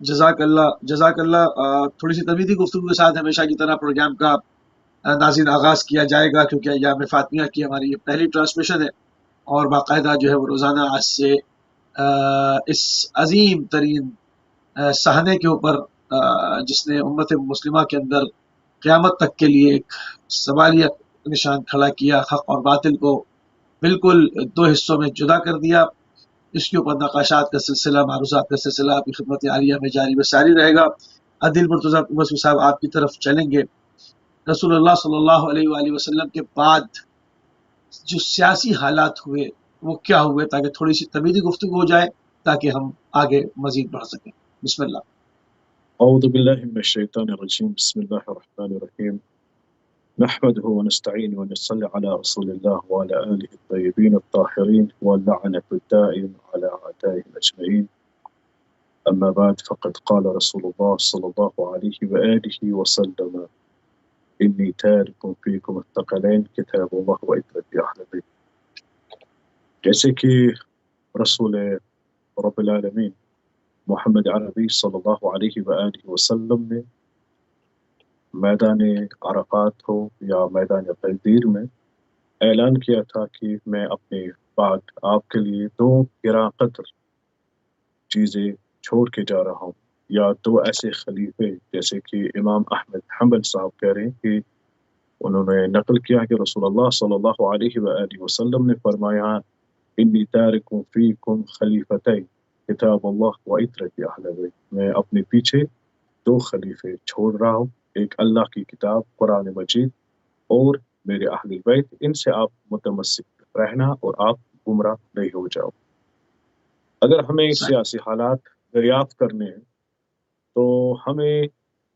جزاک اللہ تھوڑی سی تمیدی گفتگو کے ساتھ ہمیشہ کی طرح پروگرام کا ناظرین آغاز کیا جائے گا، کیونکہ ایام فاطمیہ کی ہماری یہ پہلی ٹرانسمیشن ہے اور باقاعدہ جو ہے وہ روزانہ آج سے اس عظیم ترین صحنے کے اوپر جس نے امت مسلمہ کے اندر قیامت تک کے لیے ایک سوالیہ نشان کھڑا کیا، حق اور باطل کو بالکل دو حصوں میں جدا کر دیا، اس کے اوپر نقاشات کا سلسلہ، معروضات کا سلسلہ آپ کی خدمت عالیہ میں جاری و ساری رہے گا۔ عادل مرتضیٰ مسعود صاحب آپ کی طرف چلیں گے۔ رسول اللہ صلی اللہ علیہ وآلہ وسلم کے بعد جو سیاسی حالات ہوئے وہ کیا ہوئے، تاکہ تھوڑی سی تمیدی گفتگو ہو جائے تاکہ ہم آگے مزید بڑھ سکیں۔ بسم اللہ۔ اعوذ باللہ من الشیطان الرجیم، بسم اللہ الرحمن الرحیم، نحمده ونستعین ونصلی علی رسول اللہ وعلى آلہ الطیبین الطاہرین واللعنة الدائم على اعدائهم اجمعین، اما بعد فقد قال رسول اللہ صلی اللہ علیہ وآلہ وسلم انی تارک فیکم الثقلین کتاب اللہ وعترتی اہل بیت۔ جیسے کہ رسول رب العالمین محمد عربی صلی اللہ علیہ وآلہ وسلم نے میدان عرفات ہو یا میدان تقدیر میں اعلان کیا تھا کہ میں اپنے بعد آپ کے لیے دو گراں قدر چیزیں چھوڑ کے جا رہا ہوں، یا دو ایسے خلیفے، جیسے کہ امام احمد حنبل صاحب کہہ رہے ہیں کہ انہوں نے نقل کیا کہ رسول اللہ صلی اللہ علیہ وآلہ وسلم نے فرمایا انی تارک فیکم خلیفتین کتاب اللہ وعترتی اہل بیت، میں اپنے پیچھے دو خلیفے چھوڑ رہا ہوں، ایک اللہ کی کتاب قرآن مجید اور میرے اہل بیت، ان سے آپ متمسک رہنا اور آپ گمراہ نہیں ہو جاؤ۔ اگر ہمیں سیاسی حالات دریافت کرنے ہیں تو ہمیں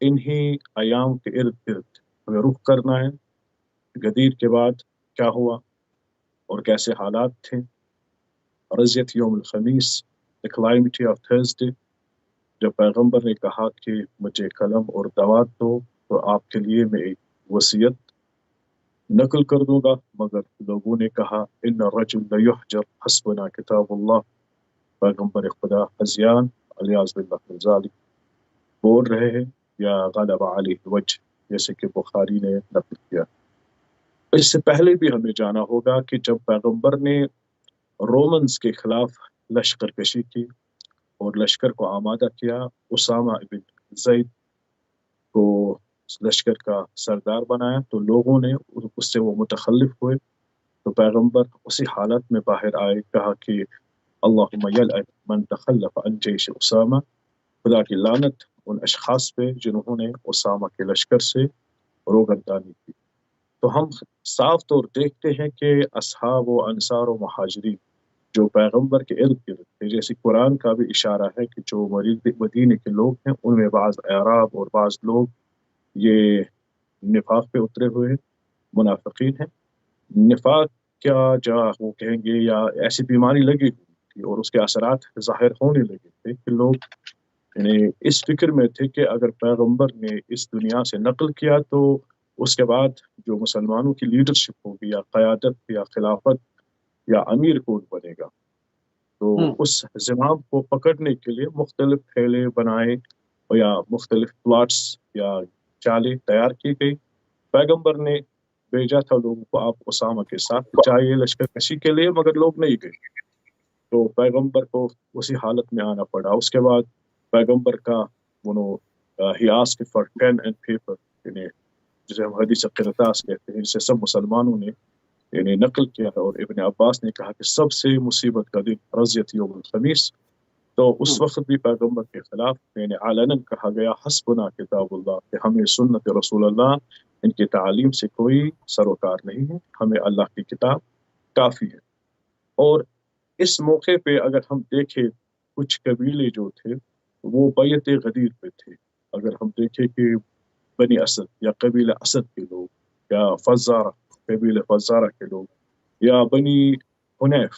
انہی ایام کے ارد گرد ہمیں رخ کرنا ہے۔ غدیر کے بعد کیا ہوا اور کیسے حالات تھے، رضیت یوم الخمیس، کلائمٹی آف تھرسڈے، جب پیغمبر نے کہا کہ مجھے قلم اور دوات دو تو آپ کے لیے میں ایک وصیت نقل کر دوں گا، مگر لوگوں نے کہا ان الرجل لیحجر حسبنا کتاب اللہ، پیغمبر خدا ہذیان الیاذ باللہ من ذالک بول رہے ہیں، یا غلب علیہ الوجہ، جیسے کہ بخاری نے نقل کیا۔ اس سے پہلے بھی ہمیں جانا ہوگا کہ جب پیغمبر نے رومنز کے خلاف لشکر کشی کی اور لشکر کو آمادہ کیا، اسامہ بن زید کو لشکر کا سردار بنایا، تو لوگوں نے اس سے وہ متخلف ہوئے، تو پیغمبر اسی حالت میں باہر آئے، کہا کہ اللہم یلعن من تخلف عن جیش اسامہ، خدا کی لعنت ان اشخاص پہ جنہوں نے اسامہ کے لشکر سے روگردانی کی۔ تو ہم صاف طور دیکھتے ہیں کہ اصحاب و انصار و مہاجرین جو پیغمبر کے ارد گرد تھے، جیسے قرآن کا بھی اشارہ ہے کہ جو مدینے کے لوگ ہیں ان میں بعض اعراب اور بعض لوگ یہ نفاق پہ اترے ہوئے منافقین ہیں۔ نفاق کیا جا وہ کہیں گے، یا ایسی بیماری لگی ہوئی تھی اور اس کے اثرات ظاہر ہونے لگے تھے کہ لوگ یعنی اس فکر میں تھے کہ اگر پیغمبر نے اس دنیا سے نقل کیا تو اس کے بعد جو مسلمانوں کی لیڈرشپ ہوگی یا قیادت یا خلافت یا امیر کون بنے گا، تو اس زمام کو پکڑنے کے لیے مختلف پھیلے بنائے یا مختلف پلاٹس یا چالیں تیار کی گئی۔ پیغمبر نے بھیجا تھا لوگوں کو آپ اسامہ کے ساتھ جائیے لشکر کشی کے لیے، مگر لوگ نہیں گئے، تو پیغمبر کو اسی حالت میں آنا پڑا۔ اس کے بعد پیغمبر کا he asked for pen and paper، یعنی جسے ہم حدیث قرطاس کہتے ہیں، اسے سب مسلمانوں نے یعنی نقل کیا ہے، اور ابن عباس نے کہا کہ سب سے مصیبت کا دن رضیت یوم الخمیس، تو اس وقت بھی پیغمبر کے خلاف یعنی علناً کہا گیا حسبنا کتاب اللہ، کہ ہمیں سنت رسول اللہ ان کی تعلیم سے کوئی سروکار نہیں ہے، ہمیں اللہ کی کتاب کافی ہے۔ اور اس موقع پہ اگر ہم دیکھیں کچھ قبیلے جو تھے وہ بیعت غدیر پہ تھے۔ اگر ہم دیکھیں کہ بنی اسد یا قبیلہ اسد کے لوگ، یا فزارہ قبیلہ فزارہ کے لوگ، یا بنی حنیف،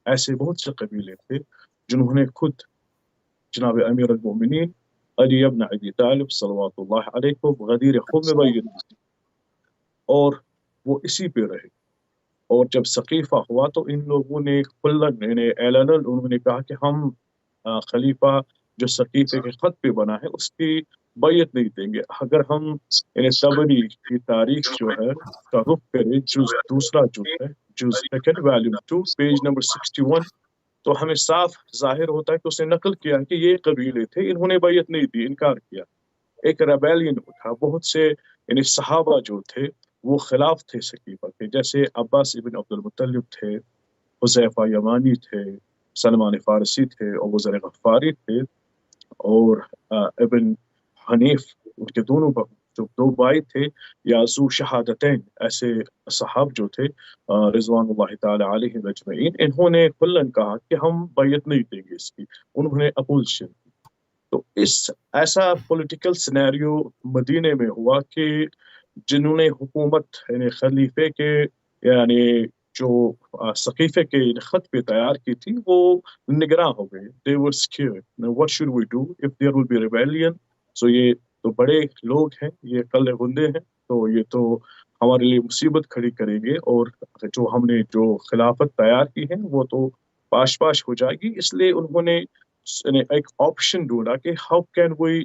ایسے بہت سے قبیلے تھے جنہوں نے خود جناب امیر المومنین علی ابن ابی طالب صلوات اللہ علیہ کو غدیر خود میں بیعت دی، اور وہ اسی پہ رہے۔ اور جب ثقیفہ ہوا تو ان لوگوں نے کھلن اعلاناً انہوں نے کہا کہ ہم خلیفہ جو صحیفے کے خط پہ بنا ہے اس کی بیعت نہیں دیں گے. اگر ہم تبری کی تاریخ جو ہے کا رخ کرے، دوسرا ہے جز سیکنڈ والیوم 2 پیج نمبر 61، تو ہمیں صاف ظاہر ہوتا ہے کہ اس نے نقل کیا کہ یہ قبیلے تھے، انہوں نے بیعت نہیں دی، انکار کیا. ایک ریبیلین اٹھا، بہت سے صحابہ جو تھے وہ خلاف تھے سقیفہ کے، جیسے عباس ابن عبد المطلب تھے، حذیفہ یمانی تھے، سلمان فارسی تھے، اور وزر غفاری تھے، اور ابن حنیف، ان کے دونوں جو دو بھائی تھے، یا ذو شہادتین، ایسے صحاب جو تھے رضوان اللہ تعالی علیہم اجمعین، انہوں نے کھلن کہا کہ ہم بیعت نہیں دیں گے اس کی، انہوں نے اپوزیشن. تو ایسا پولیٹیکل سینیریو مدینے میں ہوا کہ جنہوں نے حکومت خلیفے کے جو سقیفے کے خط پہ تیار کی تھی وہ نگراں ہو گئے. they were scared. Now what should we do if there will be rebellion? So یہ تو بڑے لوگ ہیں، یہ قلعے گندے ہیں، تو یہ تو ہمارے لیے مصیبت کھڑی کریں گے، اور جو ہم نے جو خلافت تیار کی ہے وہ تو پاش پاش ہو جائے گی. اس لیے انہوں نے ایک آپشن ڈھونڈا کہ how can we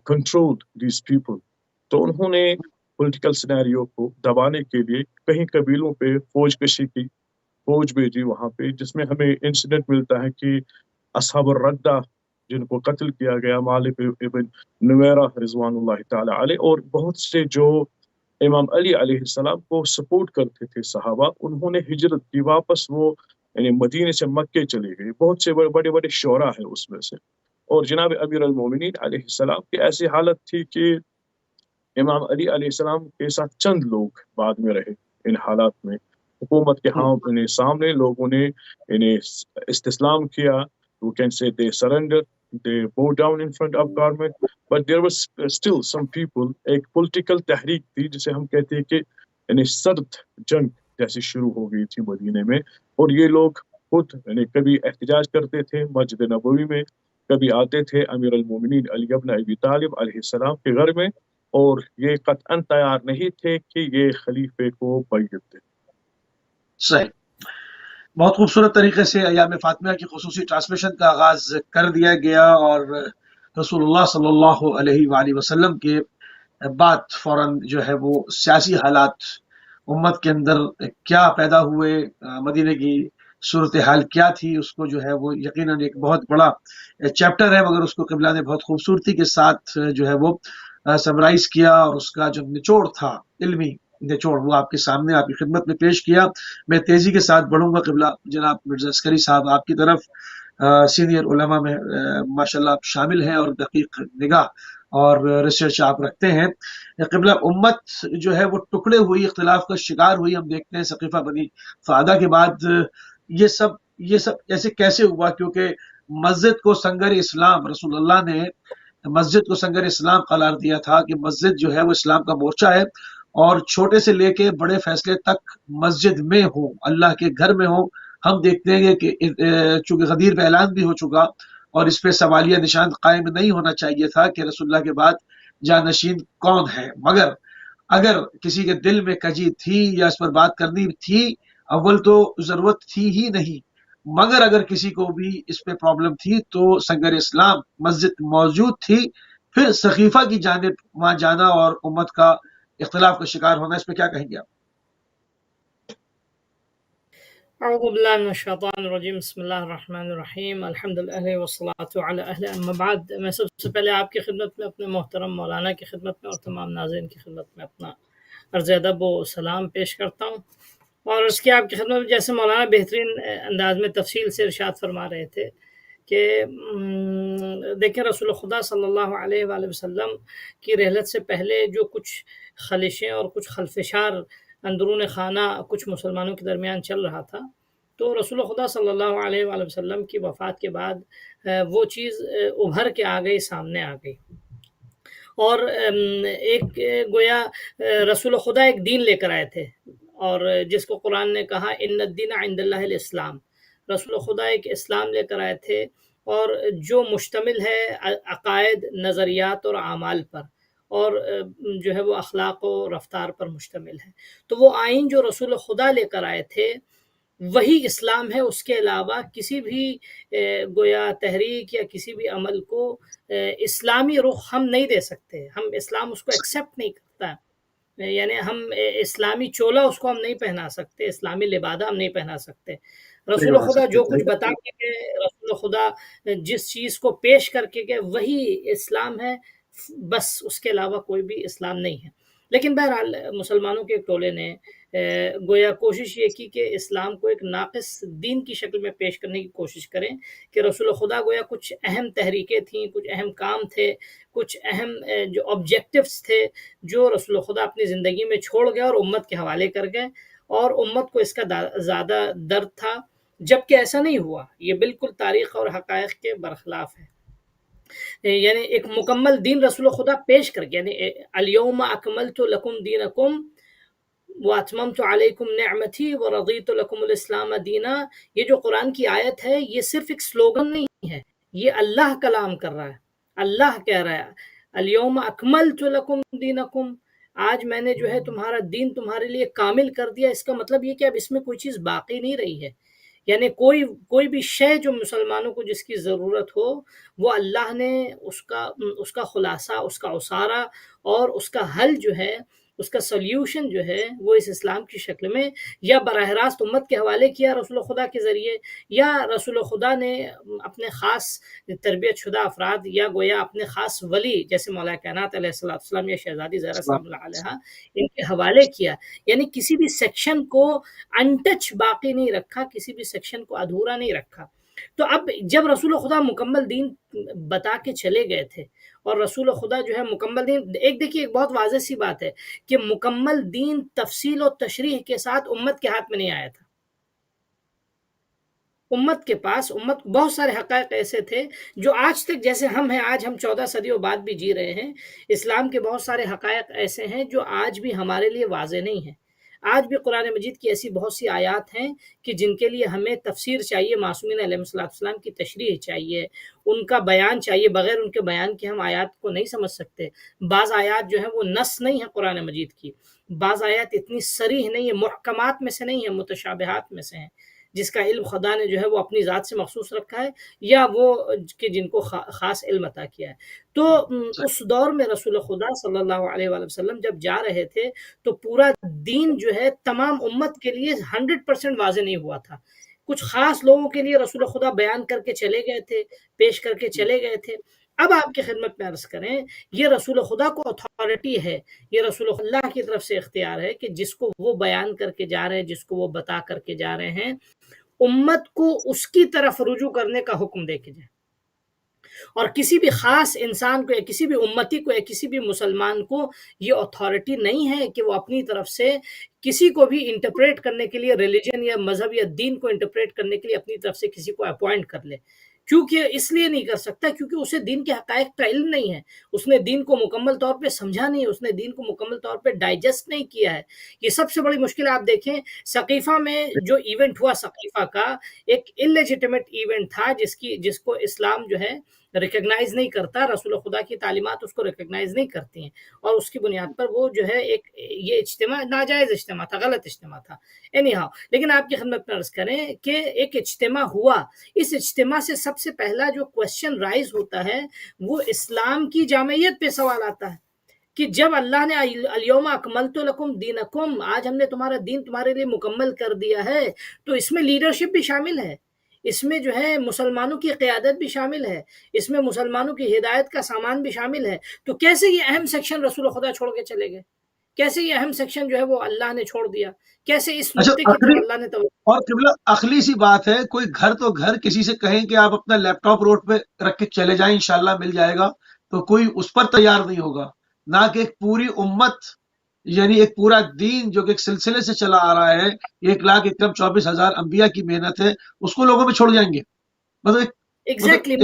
control these people. تو انہوں نے پولیٹیکل سینیریو کو دبانے کے لیے کہیں قبیلوں پہ فوج کشی کی، فوج بھیجی وہاں پہ، جس میں ہمیں انسیڈنٹ ملتا ہے کہ اصحاب الردہ جن کو قتل کیا گیا، مالک ابن نویرہ رضوان اللہ تعالی علیہ، اور بہت سے جو امام علی علیہ السلام کو سپورٹ کرتے تھے صحابہ، انہوں نے ہجرت کی، واپس وہ مدینے سے مکے چلے گئے. بہت سے بڑے بڑے شعراء ہیں اس میں سے. اور جناب امیر المومنین علیہ السلام کی ایسی حالت تھی کہ امام علی علیہ السلام کے ساتھ چند لوگ بعد میں رہے. ان حالات میں حکومت کے سامنے لوگوں نے استسلام کیا. We can say they surrendered, they bowed down in front of government, but there was still some people. ایک پولیٹیکل تحریک تھی جسے ہم کہتے ہیں کہ سرد جنگ جیسی شروع ہو گئی تھی مدینے میں، اور یہ لوگ خود کبھی احتجاج کرتے تھے مسجد نبوی میں، کبھی آتے تھے امیر المومنین علی بن ابی طالب علیہ السلام کے گھر میں، اور یہ قطعاً تیار نہیں تھے کہ یہ خلیفے کو بیعت دیں. صحیح. بہت خوبصورت طریقے سے ایام فاطمیہ کی خصوصی ٹرانسمیشن کا آغاز کر دیا گیا، اور رسول اللہ صلی اللہ علیہ وآلہ وسلم کے بعد فوراً جو ہے وہ سیاسی حالات امت کے اندر کیا پیدا ہوئے، مدینے کی صورتحال کیا تھی، اس کو جو ہے وہ یقیناً ایک بہت بڑا چیپٹر ہے، مگر اس کو قبلہ نے بہت خوبصورتی کے ساتھ جو ہے وہ سمرائز کیا، اور اس کا جو نچوڑ تھا، علمی نچوڑ، وہ آپ کے سامنے آپ کی خدمت میں پیش کیا. میں تیزی کے ساتھ بڑھوں گا قبلہ جناب مرزا عسکری صاحب آپ کی طرف. سینئر علماء میں ماشاءاللہ آپ شامل ہیں، اور دقیق نگاہ اور ریسرچ آپ رکھتے ہیں. قبلہ امت جو ہے وہ ٹکڑے ہوئی، اختلاف کا شکار ہوئی. ہم دیکھتے ہیں سقیفہ بنی سعدہ کے بعد یہ سب ایسے کیسے ہوا، کیونکہ مسجد کو سنگر اسلام، رسول اللہ نے مسجد کو سنگر اسلام قرار دیا تھا کہ مسجد جو ہے وہ اسلام کا مورچہ ہے، اور چھوٹے سے لے کے بڑے فیصلے تک مسجد میں ہو، اللہ کے گھر میں ہو. ہم دیکھتے ہیں کہ چونکہ غدیر پہ اعلان بھی ہو چکا، اور اس پہ سوالیہ نشان قائم نہیں ہونا چاہیے تھا کہ رسول اللہ کے بعد جانشین کون ہے. مگر اگر کسی کے دل میں کجی تھی یا اس پر بات کرنی تھی، اول تو ضرورت تھی ہی نہیں، مگر اگر کسی کو بھی اس پہ پرابلم تھی تو سنگر اسلام مسجد موجود تھی. پھر سقیفہ کی جانب وہاں جانا اور امت کا اختلاف کا شکار ہونا، اس پہ کیا کہیں گے آپ؟ اعوذ باللہ من الشیطان الرجیم، بسم اللہ الرحمن الرحیم، الحمدللہ والصلاة علی اہل اما بعد. میں سب سے پہلے آپ کی خدمت میں، اپنے محترم مولانا کی خدمت میں، اور تمام ناظرین کی خدمت میں اپنا عرض ادب و سلام پیش کرتا ہوں. اور اس کی آپ کی خدمت میں جیسے مولانا بہترین انداز میں تفصیل سے ارشاد فرما رہے تھے کہ دیکھیں رسول خدا صلی اللہ علیہ وآلہ وسلم کی رحلت سے پہلے جو کچھ خلشیں اور کچھ خلفشار اندرون خانہ کچھ مسلمانوں کے درمیان چل رہا تھا، تو رسول خدا صلی اللہ علیہ وآلہ وسلم کی وفات کے بعد وہ چیز ابھر کے آ گئی، سامنے آ گئی. اور ایک گویا رسول خدا ایک دین لے کر آئے تھے، اور جس کو قرآن نے کہا ان الدین عند اللہ الاسلام. رسول خدا ایک اسلام لے کر آئے تھے، اور جو مشتمل ہے عقائد، نظریات اور اعمال پر، اور جو ہے وہ اخلاق و رفتار پر مشتمل ہے. تو وہ آئین جو رسول خدا لے کر آئے تھے وہی اسلام ہے، اس کے علاوہ کسی بھی گویا تحریک یا کسی بھی عمل کو اسلامی رخ ہم نہیں دے سکتے. ہم اسلام اس کو ایکسیپٹ نہیں کرتا، یعنی ہم اسلامی چولا اس کو ہم نہیں پہنا سکتے، اسلامی لبادہ ہم نہیں پہنا سکتے. نہیں رسول بنا خدا سکتے. جو کچھ بتا کے گئے، رسول خدا جس چیز کو پیش کر کے گئے وہی اسلام ہے، بس اس کے علاوہ کوئی بھی اسلام نہیں ہے. لیکن بہرحال مسلمانوں کے ایک ٹولے نے گویا کوشش یہ کی کہ اسلام کو ایک ناقص دین کی شکل میں پیش کرنے کی کوشش کریں، کہ رسول خدا گویا کچھ اہم تحریکیں تھیں، کچھ اہم کام تھے، کچھ اہم جو آبجیکٹیوز تھے جو رسول خدا اپنی زندگی میں چھوڑ گئے اور امت کے حوالے کر گئے، اور امت کو اس کا زیادہ درد تھا، جبکہ ایسا نہیں ہوا. یہ بالکل تاریخ اور حقائق کے برخلاف ہے. یعنی ایک مکمل دین رسول خدا پیش کر گیا، یعنی الیوم اکملت لکم دینکم واتممت علیکم نعمتی ورضیت لکم الاسلام دینا. یہ جو قرآن کی آیت ہے یہ صرف ایک سلوگن نہیں ہے، یہ اللہ کلام کر رہا ہے. اللہ کہہ رہا ہے الیوم اکملت لکم دینکم، آج میں نے جو ہے تمہارا دین تمہارے لیے کامل کر دیا. اس کا مطلب یہ کہ اب اس میں کوئی چیز باقی نہیں رہی ہے. یعنی کوئی بھی شے جو مسلمانوں کو جس کی ضرورت ہو وہ اللہ نے اس کا خلاصہ، اس کا عصارہ اور اس کا حل جو ہے، اس کا سلیوشن جو ہے وہ اس اسلام کی شکل میں یا براہ راست امت کے حوالے کیا رسول خدا کے ذریعے، یا رسول خدا نے اپنے خاص تربیت شدہ افراد یا گویا اپنے خاص ولی جیسے مولا کائنات علیہ السلام یا شہزادی زہرا سلام اللہ علیہا ان کے حوالے کیا. یعنی کسی بھی سیکشن کو انٹچ باقی نہیں رکھا، کسی بھی سیکشن کو ادھورا نہیں رکھا. تو اب جب رسول خدا مکمل دین بتا کے چلے گئے تھے، اور رسول خدا جو ہے مکمل دین، دیکھیے ایک بہت واضح سی بات ہے کہ مکمل دین تفصیل و تشریح کے ساتھ امت کے ہاتھ میں نہیں آیا تھا. امت بہت سارے حقائق ایسے تھے جو آج تک، جیسے ہم ہیں آج، ہم 14 صدیوں بعد بھی جی رہے ہیں، اسلام کے بہت سارے حقائق ایسے ہیں جو آج بھی ہمارے لیے واضح نہیں ہیں. آج بھی قرآن مجید کی ایسی بہت سی آیات ہیں کہ جن کے لیے ہمیں تفسیر چاہیے، معصومین علیہ السلام کی تشریح چاہیے، ان کا بیان چاہیے. بغیر ان کے بیان کے ہم آیات کو نہیں سمجھ سکتے. بعض آیات جو ہیں وہ نص نہیں ہیں قرآن مجید کی، بعض آیات اتنی صریح نہیں ہیں، محکمات میں سے نہیں ہیں، متشابہات میں سے ہیں، جس کا علم خدا نے جو ہے وہ اپنی ذات سے مخصوص رکھا ہے، یا وہ کہ جن کو خاص علم عطا کیا ہے. تو اس دور میں رسول خدا صلی اللہ علیہ وآلہ وسلم جب جا رہے تھے تو پورا دین جو ہے تمام امت کے لیے 100% واضح نہیں ہوا تھا. کچھ خاص لوگوں کے لیے رسول خدا بیان کر کے چلے گئے تھے، پیش کر کے چلے گئے تھے. اب آپ کی خدمت میں عرض کریں، یہ رسول خدا کو اتھارٹی ہے، یہ رسول اللہ کی طرف سے اختیار ہے کہ جس کو وہ بیان کر کے جا رہے ہیں، جس کو وہ بتا کر کے جا رہے ہیں، امت کو اس کی طرف رجوع کرنے کا حکم دے کے جائے. اور کسی بھی خاص انسان کو یا کسی بھی امتی کو یا کسی بھی مسلمان کو یہ اتھارٹی نہیں ہے کہ وہ اپنی طرف سے کسی کو بھی انٹرپریٹ کرنے کے لیے، ریلیجن یا مذہب یا دین کو انٹرپریٹ کرنے کے لیے اپنی طرف سے کسی کو اپوائنٹ کر لے. کیونکہ اس لیے نہیں کر سکتا کیونکہ اسے دین کے حقائق کا علم نہیں ہے، اس نے دین کو مکمل طور پہ سمجھا نہیں، اس نے دین کو مکمل طور پہ ڈائجسٹ نہیں کیا ہے. یہ سب سے بڑی مشکل آپ دیکھیں، ثقیفہ میں جو ایونٹ ہوا، ثقیفہ کا ایک انلیجیٹمیٹ ایونٹ تھا جس کو اسلام جو ہے ریکگنائز نہیں کرتا، رسول خدا کی تعلیمات اس کو ریکگنائز نہیں کرتی ہیں، اور اس کی بنیاد پر وہ جو ہے یہ اجتماع ناجائز اجتماع تھا، غلط اجتماع تھا. اینی ہاؤ، لیکن آپ کی خدمت میں عرض کریں کہ ایک اجتماع ہوا، اس اجتماع سے سب سے پہلا جو کوشچن رائز ہوتا ہے وہ اسلام کی جامعیت پہ سوال آتا ہے کہ جب اللہ نے الیوم اکملت لکم دینکم، آج ہم نے تمہارا دین تمہارے لیے مکمل کر دیا ہے، تو اس میں لیڈرشپ بھی شامل ہے، اس میں جو ہے مسلمانوں کی قیادت بھی شامل ہے، اس میں مسلمانوں کی ہدایت کا سامان بھی شامل ہے. تو کیسے یہ اہم سیکشن رسول خدا چھوڑ کے چلے گئے؟ کیسے یہ اہم سیکشن جو ہے وہ اللہ نے چھوڑ دیا؟ کیسے اس نقطے کی طرف اللہ نے توجہ؟ اور قبلہ اخلی سی بات ہے، کوئی گھر تو گھر کسی سے کہیں کہ آپ اپنا لیپ ٹاپ روڈ پہ رکھ کے چلے جائیں انشاءاللہ مل جائے گا، تو کوئی اس پر تیار نہیں ہوگا. نہ کہ ایک پوری امت، یعنی ایک پورا دین جو کہ ایک سلسلے سے چلا آ رہا ہے، 1,24,000 انبیاء کی محنت ہے، اس کو لوگوں پہ چھوڑ جائیں گے. مطلب ایگزیکٹلی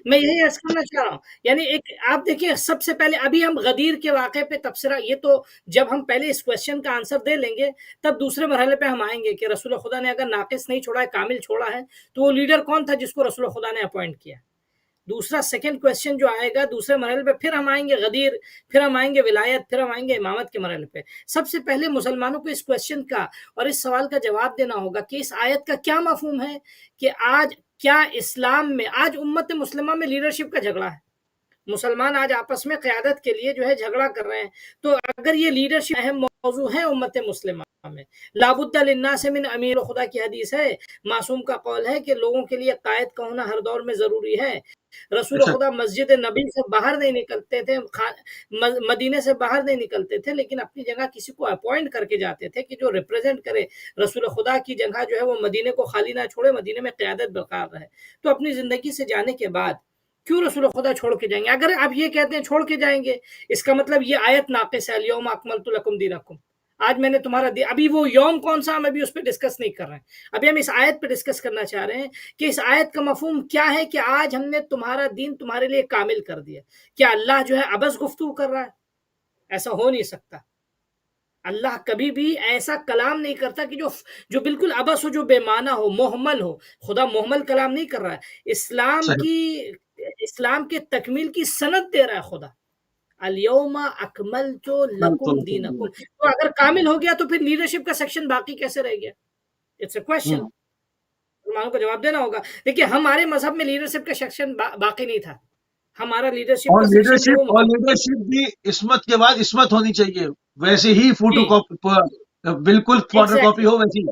میں یہی عرض کرنا چاہ رہا ہوں. یعنی ایک آپ دیکھیں، سب سے پہلے ابھی ہم غدیر کے واقعے پہ تبصرہ، یہ تو جب ہم پہلے اس کوشچن کا آنسر دے لیں گے تب دوسرے مرحلے پہ ہم آئیں گے کہ رسول خدا نے اگر ناقص نہیں چھوڑا ہے، کامل چھوڑا ہے، تو وہ لیڈر کون تھا جس کو رسول خدا نے اپوائنٹ کیا؟ دوسرا سیکنڈ کویشچن جو آئے گا دوسرے مرحلے پہ، پھر ہم آئیں گے غدیر، پھر ہم آئیں گے ولایت، پھر ہم آئیں گے امامت کے مرحلے پہ. سب سے پہلے مسلمانوں کو اس کویشچن کا اور اس سوال کا جواب دینا ہوگا کہ اس آیت کا کیا مفہوم ہے کہ آج کیا اسلام میں، آج امت مسلمہ میں لیڈرشپ کا جھگڑا ہے، مسلمان آج آپس میں قیادت کے لیے جو ہے جھگڑا کر رہے ہیں. تو اگر یہ لیڈرشپ اہم موضوع ہے امت مسلمہ میں، لابد للناس من امیر، خدا کی حدیث ہے، معصوم کا قول ہے کہ لوگوں کے لیے قائد کا ہونا ہر دور میں ضروری ہے. رسول خدا مسجد نبی سے باہر نہیں نکلتے تھے، مدینے سے باہر نہیں نکلتے تھے، لیکن اپنی جگہ کسی کو اپوائنٹ کر کے جاتے تھے کہ جو ریپرزینٹ کرے رسول خدا کی جگہ جو ہے وہ مدینے کو خالی نہ چھوڑے، مدینے میں قیادت برقرار رہے. تو اپنی زندگی سے جانے کے بعد کیوں رسول خدا چھوڑ کے جائیں گے؟ اگر آپ یہ کہتے ہیں چھوڑ کے جائیں گے، اس کا مطلب یہ آیت ناقص ہے، الیوم اکملت لکم دینکم، آج میں نے تمہارا دین. ابھی وہ یوم کون سا ہم ابھی اس پہ ڈسکس نہیں کر رہے ہیں، ابھی ہم اس آیت پہ ڈسکس کرنا چاہ رہے ہیں کہ اس آیت کا مفہوم کیا ہے کہ آج ہم نے تمہارا دین تمہارے لیے کامل کر دیا. کیا اللہ جو ہے عبث گفتگو کر رہا ہے؟ ایسا ہو نہیں سکتا. اللہ کبھی بھی ایسا کلام نہیں کرتا کہ جو بالکل عبث ہو، جو بے معنی ہو، محمل ہو. خدا محمل کلام نہیں کر رہا ہے، اسلام کے تکمیل کی سند دے رہا ہے خدا. الیوم اکملت لکم دینکم. تو اگر کامل ہو گیا تو پھر لیڈرشپ کا سیکشن باقی کیسے رہ گیا؟ اٹس اے کویسچن، مسلمانوں کو جواب دینا ہوگا. دیکھیے ہمارے مذہب میں لیڈرشپ کا سیکشن باقی نہیں تھا، ہمارا لیڈرشپ اور لیڈرشپ بھی عصمت کے بعد عصمت ہونی چاہیے، ویسے ہی فوٹو کاپی، بالکل فوٹو کاپی ہو ویسی.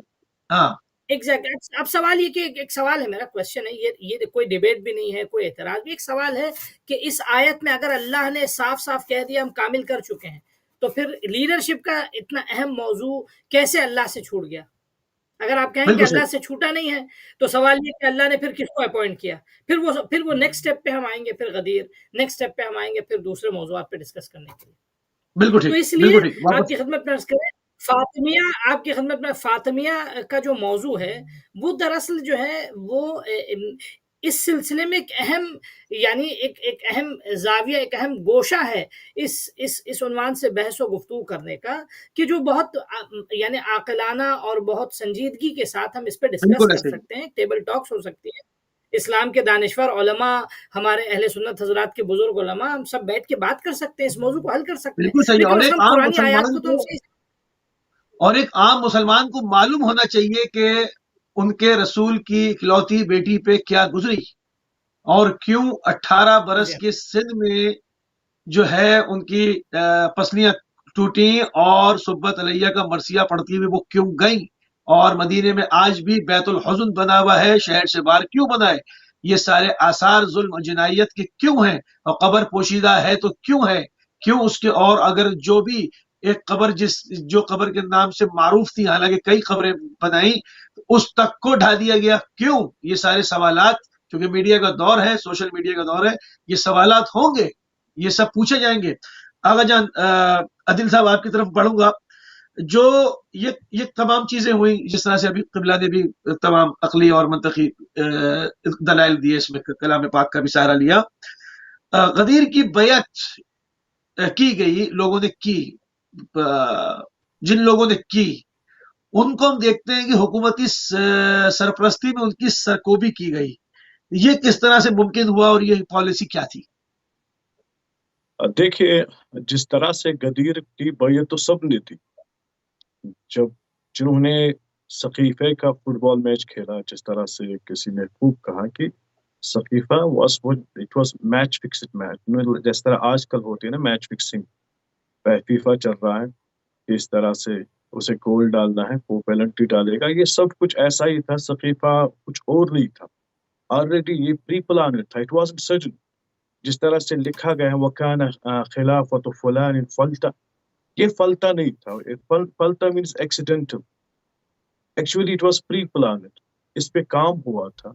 ہاں ایگزیکٹ. اب سوال یہ کہ ایک سوال ہے، میرا کویسچن ہے، یہ کوئی ڈیبیٹ بھی نہیں ہے، کوئی اعتراض بھی. ایک سوال ہے کہ اس آیت میں اگر اللہ نے صاف صاف کہہ دیا ہم کامل کر چکے ہیں، تو پھر لیڈرشپ کا اتنا اہم موضوع کیسے اللہ سے چھوٹ گیا؟ اگر آپ کہیں کہ اللہ سے چھوٹا نہیں ہے تو سوال یہ کہ اللہ نے پھر کس کو اپوائنٹ کیا؟ پھر وہ نیکسٹ سٹیپ پہ ہم آئیں گے، پھر غدیر، نیکسٹ سٹیپ پہ ہم آئیں گے پھر دوسرے موضوعات پہ ڈسکس کرنے کے لیے. بالکل ٹھیک. تو اس لیے آپ کی خدمت میں عرض کریں، فاطمیہ، آپ کی خدمت میں فاطمیہ کا جو موضوع ہے وہ دراصل جو ہے وہ اس سلسلے میں ایک اہم، یعنی ایک اہم زاویہ، ایک اہم گوشہ ہے اس عنوان سے بحث و گفتگو کرنے کا، کہ جو بہت یعنی عاقلانہ اور بہت سنجیدگی کے ساتھ ہم اس پہ ڈسکس کر سکتے ہیں. ٹیبل ٹاکس ہو سکتی ہے، اسلام کے دانشور علماء، ہمارے اہل سنت حضرات کے بزرگ علماء، ہم سب بیٹھ کے بات کر سکتے ہیں، اس موضوع کو حل کر سکتے ہیں. اور ایک عام مسلمان کو معلوم ہونا چاہیے کہ ان کے رسول کی اکلوتی بیٹی پہ کیا گزری، اور کیوں 18 برس کے سن میں جو ہے ان کی پسلیاں ٹوٹی اور سبت علیہ کا مرثیہ پڑھتی ہوئی وہ کیوں گئیں، اور مدینے میں آج بھی بیت الحزن بنا ہوا ہے، شہر سے باہر کیوں بنا ہے. یہ سارے آثار ظلم و جنائیت کے کیوں ہیں، اور قبر پوشیدہ ہے تو کیوں ہے، کیوں اس کے، اور اگر جو بھی ایک قبر جو قبر کے نام سے معروف تھی، حالانکہ کئی قبریں بنائی، اس تک کو ڈھا دیا گیا کیوں؟ یہ سارے سوالات، کیونکہ میڈیا کا دور ہے، سوشل میڈیا کا دور ہے، یہ سوالات ہوں گے، یہ سب پوچھے جائیں گے. آغا جان عادل صاحب آپ کی طرف بڑھوں گا. جو یہ تمام چیزیں ہوئیں، جس طرح سے ابھی قبلہ نے بھی تمام عقلی اور منطقی دلائل دیے، اس میں کلام پاک کا بھی سہارا لیا. غدیر کی بیعت کی گئی، لوگوں نے کی، جن لوگوں نے کی ان کو ہم دیکھتے ہیں کہ حکومتی سرپرستی میں ان کی سرکوبی کی گئی. یہ کس طرح سے ممکن ہوا اور یہ پالیسی کیا تھی؟ دیکھیے، جس طرح سے غدیر کی بیعت تو سب نے تھی. جنہوں نے ثقیفہ کا فٹ بال میچ کھیلا، جس طرح سے کسی نے خوب کہا کہ ثقیفہ it was match fixed match, جس طرح آج کل ہوتی ہے نا میچ فکسنگ، فیفا چل رہا ہے، اس طرح سے اسے گول ڈالنا ہے، وہ پینلٹی ڈالے گا، یہ سب کچھ ایسا ہی تھا. ثقیفہ کچھ اور نہیں تھا، آلریڈی یہ پری پلانڈ تھا، اٹ وازنٹ سرٹن. جس طرح سے لکھا گیا ہے وَكَانَ خِلَافَةُ فُلَانٍ فَلْتَ، یہ فلتا نہیں تھا. فلتا means accidental, actually it was pre planned. اس پہ کام ہوا تھا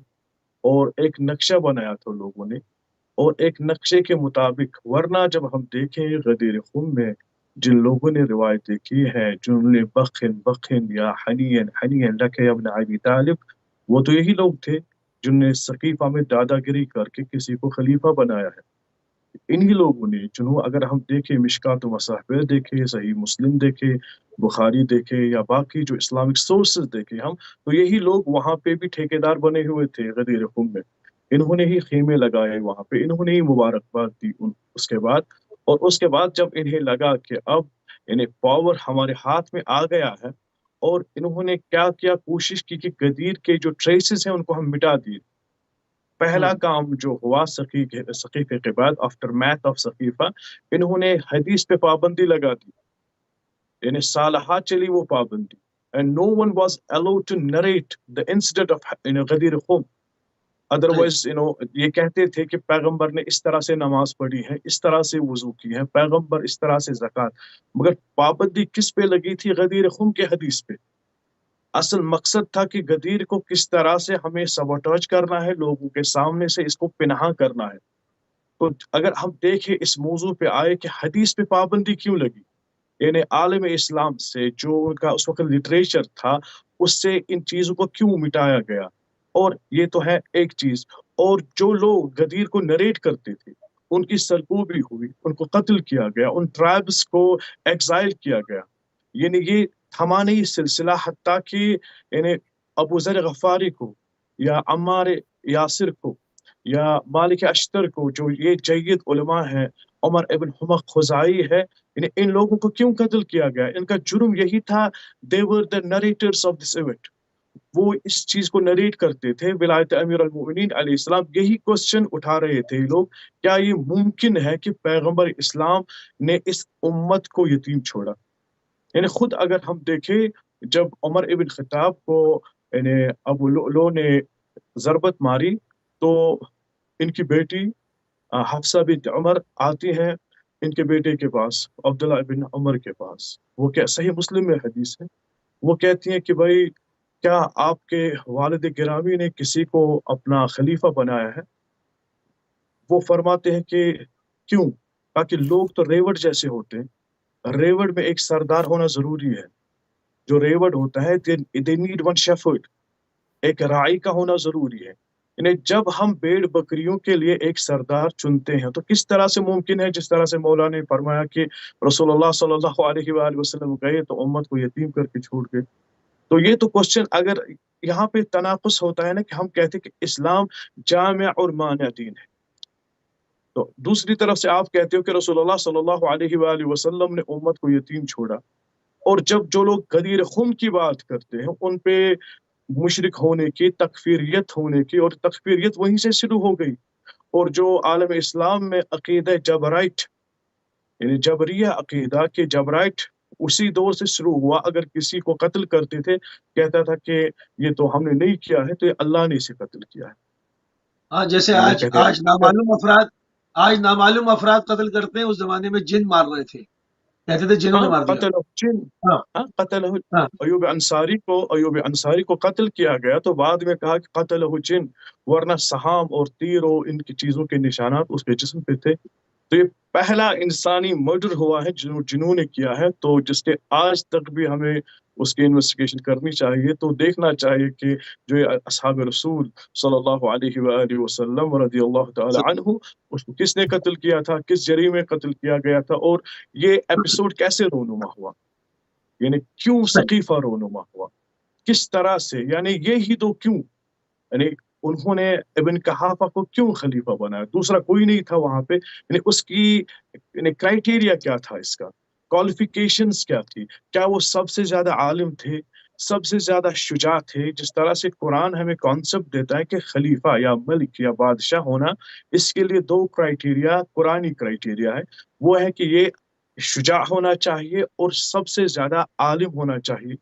اور ایک نقشہ بنایا تھا لوگوں نے، اور ایک نقشے کے مطابق. ورنہ جب ہم دیکھیں غدیر خم میں جن لوگوں نے روایتیں کی ہیں، جنہوں نے بخن یا حنین لکے ابن ابی طالب، وہ تو یہی لوگ تھے جن نے ثقیفہ میں دادا گیری کر کے کسی کو خلیفہ بنایا ہے. انہی لوگوں نے، جنہوں اگر ہم دیکھیں مشکات و مصاحف دیکھیں، صحیح مسلم دیکھیں، بخاری دیکھیں، یا باقی جو اسلامک سورسز دیکھیں ہم، تو یہی لوگ وہاں پہ بھی ٹھیکیدار بنے ہوئے تھے غدیر خم میں. انہوں نے ہی خیمے لگائے وہاں پہ، انہوں نے ہی مبارکباد دی اس کے بعد. اور اس کے بعد جب انہیں لگا کہ اب انہیں پاور ہمارے ہاتھ میں آ گیا ہے، اور انہوں نے کیا کیا کوشش کی کہ غدیر کے جو ٹریسز ہیں ان کو ہم مٹا دیے. پہلا کام جو ہوا ثقیفے کے بعد، آفٹر میتھ آف ثقیفہ، انہوں نے حدیث پہ پابندی لگا دی، یعنی سالہات چلی وہ پابندی. And no one was allowed to narrate the incident of غدیر خم. ادروائز یہ کہتے تھے کہ پیغمبر نے اس طرح سے نماز پڑھی ہے، اس طرح سے وضو کی ہے، پیغمبر اس طرح سے زکوٰۃ. مگر پابندی کس پہ لگی تھی؟ غدیر خم کے حدیث پہ. اصل مقصد تھا کہ غدیر کو کس طرح سے ہمیں سبوٹاج کرنا ہے، لوگوں کے سامنے سے اس کو پنہا کرنا ہے. تو اگر ہم دیکھیں اس موضوع پہ آئے کہ حدیث پہ پابندی کیوں لگی، یعنی عالم اسلام سے جو ان کا اس وقت لٹریچر تھا اس سے ان چیزوں کو کیوں مٹایا گیا. اور یہ تو ہے ایک چیز. اور جو لوگ غدیر کو نریٹ کرتے تھے ان کی سرکوبی ہوئی، ان کو قتل کیا گیا، ان ٹرائبس کو ایگزائل کیا گیا. یعنی یہ تھما نہیں سلسلہ، حتیٰ کہ یعنی ابو ذر غفاری کو یا عمار یاسر کو یا مالک اشتر کو، جو یہ جید علماء ہیں، عمر ابن حمق خزائی ہے، یعنی ان لوگوں کو کیوں قتل کیا گیا؟ ان کا جرم یہی تھا، they were the narrators of this event. وہ اس چیز کو نریٹ کرتے تھے. ولایت امیر المؤمنین علیہ السلام یہی کوسچن اٹھا رہے تھے لوگ، کیا یہ ممکن ہے کہ پیغمبر اسلام نے اس امت کو یتیم چھوڑا؟ یعنی خود اگر ہم دیکھیں، جب عمر ابن خطاب کو یعنی ابو لؤلؤ نے ضربت ماری تو ان کی بیٹی حفصہ بنت عمر آتی ہیں ان کے بیٹے کے پاس، عبداللہ ابن عمر کے پاس. وہ کیا صحیح مسلم میں حدیث ہے، وہ کہتی ہیں کہ بھائی کیا آپ کے والد گرامی نے کسی کو اپنا خلیفہ بنایا ہے؟ وہ فرماتے ہیں کہ کیوں؟ تاکہ لوگ تو ریوڑ جیسے ہوتے ہیں، ریوڑ میں ایک سردار ہونا ضروری ہے. جو ریوڑ ہوتا ہے they need one shepherd، ایک راعی کا ہونا ضروری ہے. یعنی جب ہم بھیڑ بکریوں کے لیے ایک سردار چنتے ہیں تو کس طرح سے ممکن ہے، جس طرح سے مولا نے فرمایا کہ رسول اللہ صلی اللہ علیہ وآلہ وسلم گئے تو امت کو یتیم کر کے چھوڑ گئے. تو یہ تو کوسچن اگر یہاں پہ تناقض ہوتا ہے نا کہ ہم کہتے ہیں کہ اسلام جامع اور مانع دین ہے، تو دوسری طرف سے آپ کہتے ہو کہ رسول اللہ صلی اللہ علیہ وآلہ وسلم نے امت کو یتیم چھوڑا. اور جب جو لوگ غدیر خم کی بات کرتے ہیں ان پہ مشرک ہونے کی، تکفیریت ہونے کی، اور تکفیریت وہیں سے شروع ہو گئی. اور جو عالم اسلام میں عقیدہ جبرائٹ، یعنی جبریہ عقیدہ کہ جبرائٹ اسی دور سے شروع ہوا. اگر کسی کو قتل کرتے تھے کہتا تھا کہ یہ تو ہم نے نہیں کیا ہے، تو یہ اللہ نے اسے قتل کیا ہے. ہاں، جیسے آج نامعلوم افراد قتل کرتے ہیں، اس زمانے میں جن مار رہے تھے، کہتے تھے جنہوں نے مار دیا. قتل ایوب انصاری کو قتل کیا گیا تو بعد میں کہا کہ قتل جن، ورنہ سہام اور تیر اور ان کی چیزوں کے نشانات اس کے جسم پہ تھے. تو یہ پہلا انسانی مرڈر ہوا ہے جنہوں نے کیا ہے، تو جس کے آج تک بھی ہمیں اس کی انویسٹیگیشن کرنی چاہیے. تو دیکھنا چاہیے کہ جو اصحاب رسول صلی اللہ علیہ وآلہ وسلم رضی اللہ تعالی عنہ، اس کو کس نے قتل کیا تھا، کس جریمے قتل کیا گیا تھا، اور یہ ایپیسوڈ کیسے رونما ہوا، یعنی کیوں ثقیفہ رونما ہوا، کس طرح سے، یعنی یہی تو کیوں، یعنی انہوں نے ابن قحافہ کو کیوں خلیفہ بنایا، دوسرا کوئی نہیں تھا وہاں پہ. یعنی اس کی یعنی کرائٹیریا کیا تھا، اس کا کوالیفیکیشنز کیا تھی، کیا وہ سب سے زیادہ عالم تھے، سب سے زیادہ شجاع تھے؟ جس طرح سے قرآن ہمیں کانسیپٹ دیتا ہے کہ خلیفہ یا ملک یا بادشاہ ہونا، اس کے لیے دو کرائٹیریا قرآنی کرائٹیریا ہے. وہ ہے کہ یہ شجاع ہونا چاہیے اور سب سے زیادہ عالم ہونا چاہیے.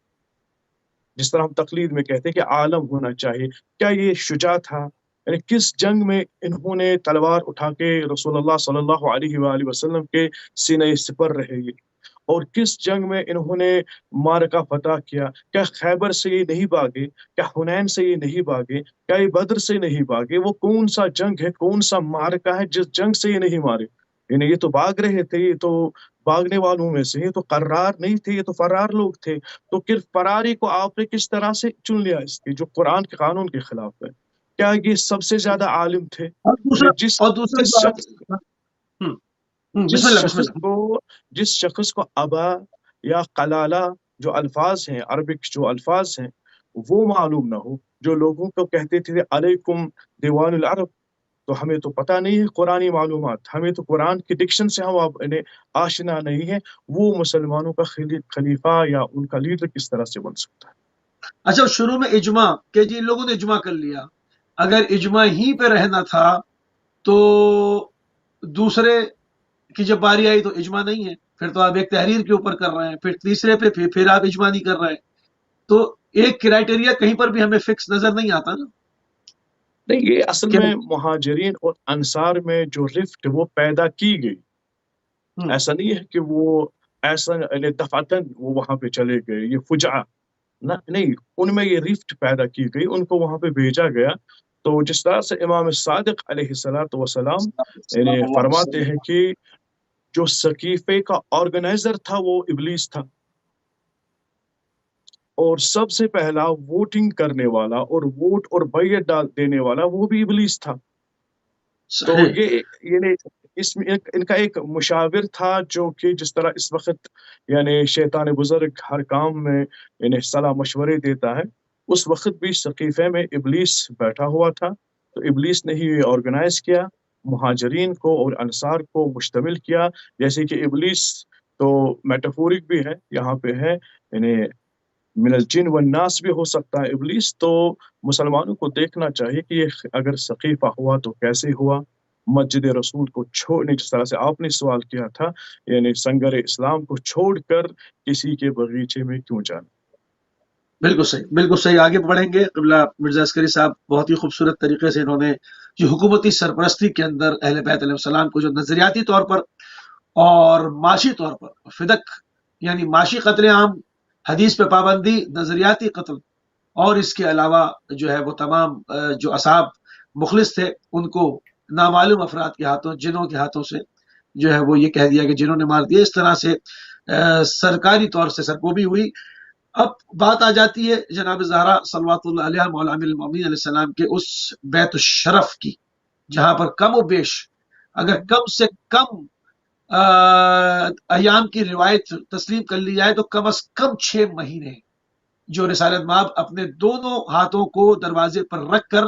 جس طرح ہم تقلید میں کہتے ہیں کہ عالم ہونا چاہیے. کیا یہ شجاع تھا؟ یعنی کس جنگ میں انہوں نے تلوار اٹھا کے رسول اللہ صلی اللہ علیہ وآلہ وسلم کے سینے سپر رہے، اور کس جنگ میں انہوں نے معرکہ فتح کیا؟ کیا خیبر سے یہ نہیں بھاگے؟ کیا حنین سے یہ نہیں بھاگے؟ کیا یہ بدر سے نہیں بھاگے؟ وہ کون سا جنگ ہے، کون سا معرکہ ہے جس جنگ سے یہ نہیں مارے؟ یعنی یہ تو بھاگ رہے تھے، یہ تو بھاگنے والوں میں سے، یہ تو قرار نہیں تھے، یہ تو فرار لوگ تھے. تو پھر فراری کو آپ نے کس طرح سے چن لیا اس کی جو قرآن کے قانون کے خلاف ہے؟ کیا یہ سب سے زیادہ عالم تھے؟ جس شخص کو ابا یا قلالہ جو الفاظ ہیں، عربک جو الفاظ ہیں، وہ معلوم نہ ہو، جو لوگوں کو کہتے تھے علیکم دیوان العرب، تو ہمیں تو پتہ نہیں ہے قرآنی معلومات، ہمیں تو قرآن کی ڈکشن سے ہم انہیں آشنا نہیں ہے، وہ مسلمانوں کا خلیفہ یا ان کا لیڈر کس طرح سے بن سکتا ہے؟ اچھا شروع میں اجماع کہ جی لوگوں نے اجماع کر لیا، اگر اجماع ہی پہ رہنا تھا تو دوسرے کی جب باری آئی تو اجماع نہیں ہے، پھر تو آپ ایک تحریر کے اوپر کر رہے ہیں، پھر تیسرے پہ پھر آپ اجماع نہیں کر رہے، تو ایک کرائٹیریا کہیں پر بھی ہمیں فکس نظر نہیں آتا نا. نہیں، یہ اصل میں مہاجرین اور انصار میں جو رفٹ وہ پیدا کی گئی، ایسا نہیں ہے کہ وہ ایسا دفعتاً وہ وہاں پہ چلے گئے، یہ فجعہ نہیں، ان میں یہ رفٹ پیدا کی گئی، ان کو وہاں پہ بھیجا گیا. تو جس طرح سے امام صادق علیہ السلام فرماتے ہیں کہ جو سقیفے کا آرگنائزر تھا وہ ابلیس تھا، اور سب سے پہلا ووٹنگ کرنے والا اور ووٹ اور بیعت دینے والا وہ بھی ابلیس تھا. تو یہ یعنی اس میں ان کا ایک مشاور تھا جو کہ جس طرح اس وقت یعنی شیطان بزرگ ہر کام میں یعنی صلاح مشورے دیتا ہے، اس وقت بھی سقیفے میں ابلیس بیٹھا ہوا تھا. تو ابلیس نے ہی آرگنائز کیا، مہاجرین کو اور انصار کو مشتمل کیا. جیسے کہ ابلیس تو میٹافورک بھی ہے، یہاں پہ ہے یعنی من الجن والناس بھی ہو سکتا ہے ابلیس. تو مسلمانوں کو دیکھنا چاہیے کہ یہ اگر سقیفہ ہوا تو کیسے ہوا، مسجد رسول کو چھوڑنے، جس طرح سے آپ نے سوال کیا تھا یعنی سنگر اسلام کو چھوڑ کر کسی کے باغیچے میں کیوں جانا. بالکل صحیح، بالکل صحیح. آگے بڑھیں گے. قبلہ مرزا عسکری صاحب بہت ہی خوبصورت طریقے سے انہوں نے جو حکومتی سرپرستی کے اندر اہل بیت علیہ السلام کو جو نظریاتی طور پر اور معاشی طور پر فدق یعنی معاشی قتل عام، حدیث پہ پابندی، نظریاتی قتل، اور اس کے علاوہ جو ہے وہ تمام جو اصحاب مخلص تھے ان کو نامعلوم افراد کے ہاتھوں، جنوں کے ہاتھوں سے جو ہے وہ یہ کہہ دیا کہ جنہوں نے مار دیا. اس طرح سے سرکاری طور سے سرکوبی ہوئی. اب بات آ جاتی ہے جناب زہرا صلوات اللہ علیہ مولا امیر المومنین علیہ السلام کے اس بیت الشرف کی، جہاں پر کم و بیش اگر کم سے کم ایام کی روایت تسلیم کر لی جائے تو کم از کم 6 مہینے جو رسالت مآب اپنے دونوں ہاتھوں کو دروازے پر رکھ کر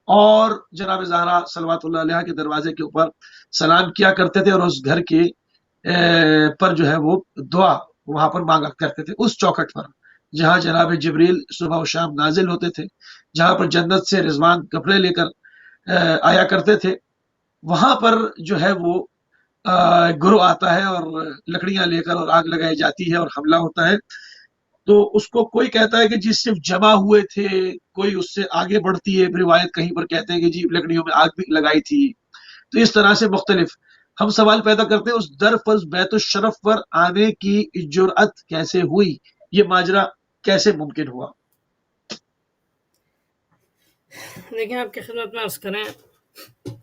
اور جناب زہرا صلوات اللہ علیہ کے دروازے کے اوپر سلام کیا کرتے تھے، اور اس گھر کے پر جو ہے وہ دعا وہاں پر مانگا کرتے تھے، اس چوکھٹ پر جہاں جناب جبریل صبح و شام نازل ہوتے تھے، جہاں پر جنت سے رضوان کپڑے لے کر آیا کرتے تھے. وہاں پر جو ہے وہ گروہ آتا ہے اور لکڑیاں لے کر اور آگ لگائی جاتی ہے اور حملہ ہوتا ہے. تو اس کو کوئی کہتا ہے کہ جی صرف جمع ہوئے تھے، کوئی اس سے آگے بڑھتی ہے روایت، کہیں پر کہتے ہیں کہ جی لکڑیوں میں آگ بھی لگائی تھی. تو اس طرح سے مختلف ہم سوال پیدا کرتے ہیں اس در فرض بیت الشرف پر آنے کی جرأت کیسے ہوئی، یہ ماجرا کیسے ممکن ہوا؟ دیکھیں آپ کی خدمت میں عرض کریں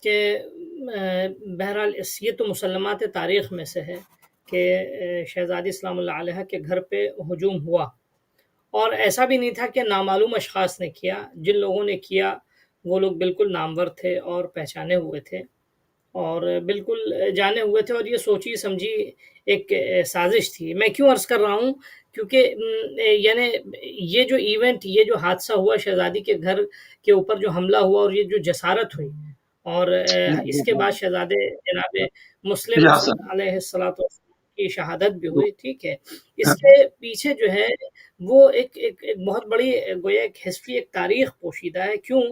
کہ بہرحال یہ تو مسلمات تاریخ میں سے ہے کہ شہزادی اسلام اللہ علیہ کے گھر پہ ہجوم ہوا، اور ایسا بھی نہیں تھا کہ نامعلوم اشخاص نے کیا. جن لوگوں نے کیا وہ لوگ بالکل نامور تھے اور پہچانے ہوئے تھے اور بالکل جانے ہوئے تھے، اور یہ سوچی سمجھی ایک سازش تھی. میں کیوں عرض کر رہا ہوں؟ کیونکہ یعنی یہ جو ایونٹ، یہ جو حادثہ ہوا، شہزادی کے گھر کے اوپر جو حملہ ہوا اور یہ جو جسارت ہوئی، اور اس کے بعد شہزادے جناب مسلم علیہ الصلوۃ کی شہادت بھی ہوئی، ٹھیک ہے. اس کے پیچھے جو ہے وہ ایک بہت بڑی گویا ایک ہسٹری، ایک تاریخ پوشیدہ ہے. کیوں؟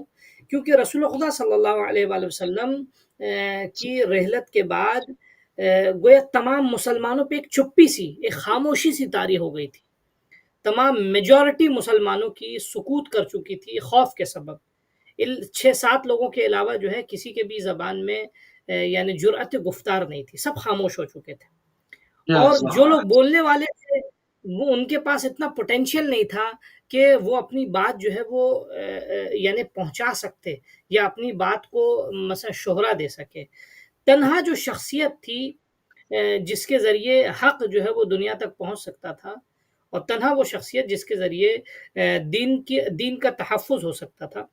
کیونکہ رسول خدا صلی اللہ علیہ وآلہ وسلم کی رحلت کے بعد گویا تمام مسلمانوں پہ ایک چپی سی، ایک خاموشی سی طاری ہو گئی تھی. تمام میجورٹی مسلمانوں کی سکوت کر چکی تھی خوف کے سبب. 6-7 لوگوں کے علاوہ جو ہے کسی کے بھی زبان میں یعنی جرأت گفتار نہیں تھی، سب خاموش ہو چکے تھے. اور جو لوگ بولنے والے تھے وہ ان کے پاس اتنا پوٹینشیل نہیں تھا کہ وہ اپنی بات جو ہے وہ یعنی پہنچا سکتے یا اپنی بات کو مثلا شہرہ دے سکے. تنہا جو شخصیت تھی جس کے ذریعے حق جو ہے وہ دنیا تک پہنچ سکتا تھا، اور تنہا وہ شخصیت جس کے ذریعے دین کا تحفظ ہو سکتا تھا.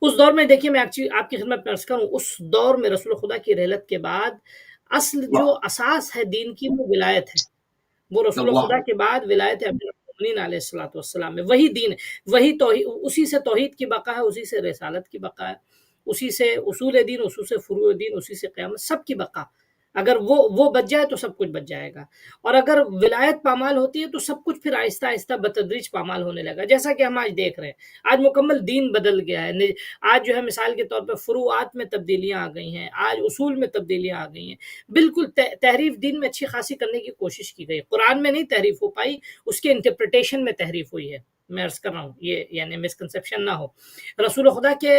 اس دور میں دیکھیے، میں آپ کی خدمت میں عرض کروں، اس دور میں رسول خدا کی رحلت کے بعد اصل جو اساس ہے دین کی وہ ولایت ہے. وہ رسول خدا کے بعد ولایت امیر المومنین علیہ الصلوۃ والسلام میں وہی دین ہے، وہی توحید، اسی سے توحید کی بقا ہے، اسی سے رسالت کی بقا ہے. اسی سے اصول دین، اسی سے فروع دین، اسی سے قیامت، سب کی بقا۔ اگر وہ بچ جائے تو سب کچھ بچ جائے گا، اور اگر ولایت پامال ہوتی ہے تو سب کچھ پھر آہستہ آہستہ بتدریج پامال ہونے لگا، جیسا کہ ہم آج دیکھ رہے ہیں۔ آج مکمل دین بدل گیا ہے، آج جو ہے مثال کے طور پہ فروعات میں تبدیلیاں آ گئی ہیں، آج اصول میں تبدیلیاں آ گئی ہیں، بالکل تحریف دین میں اچھی خاصی کرنے کی کوشش کی گئی، قرآن میں نہیں تحریف ہو پائی، اس کے انٹرپریٹیشن میں تحریف ہوئی ہے۔ میں عرض کر رہا ہوں یہ یعنی مسکنسیپشن نہ ہو۔ رسول خدا کے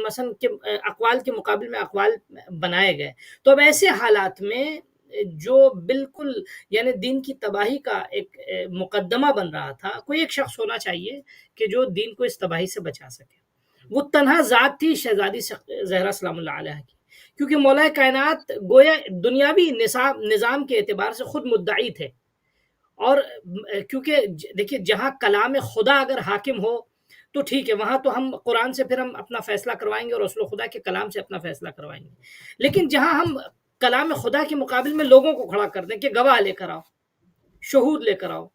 مثلا کے اقوال کے مقابل میں اقوال بنائے گئے، تو اب ایسے حالات میں جو بالکل یعنی دین کی تباہی کا ایک مقدمہ بن رہا تھا، کوئی ایک شخص ہونا چاہیے کہ جو دین کو اس تباہی سے بچا سکے۔ وہ تنہا ذات تھی شہزادی زہرا سلام اللہ علیہ کی، کیونکہ مولا کائنات گویا دنیاوی نظام کے اعتبار سے خود مدعی تھے، اور کیونکہ دیکھیے جہاں کلام خدا اگر حاکم ہو تو ٹھیک ہے، وہاں تو ہم قرآن سے پھر ہم اپنا فیصلہ کروائیں گے اور رسول خدا کے کلام سے اپنا فیصلہ کروائیں گے، لیکن جہاں ہم کلام خدا کے مقابل میں لوگوں کو کھڑا کر دیں کہ گواہ لے کر آؤ، شہود لے کر آؤ،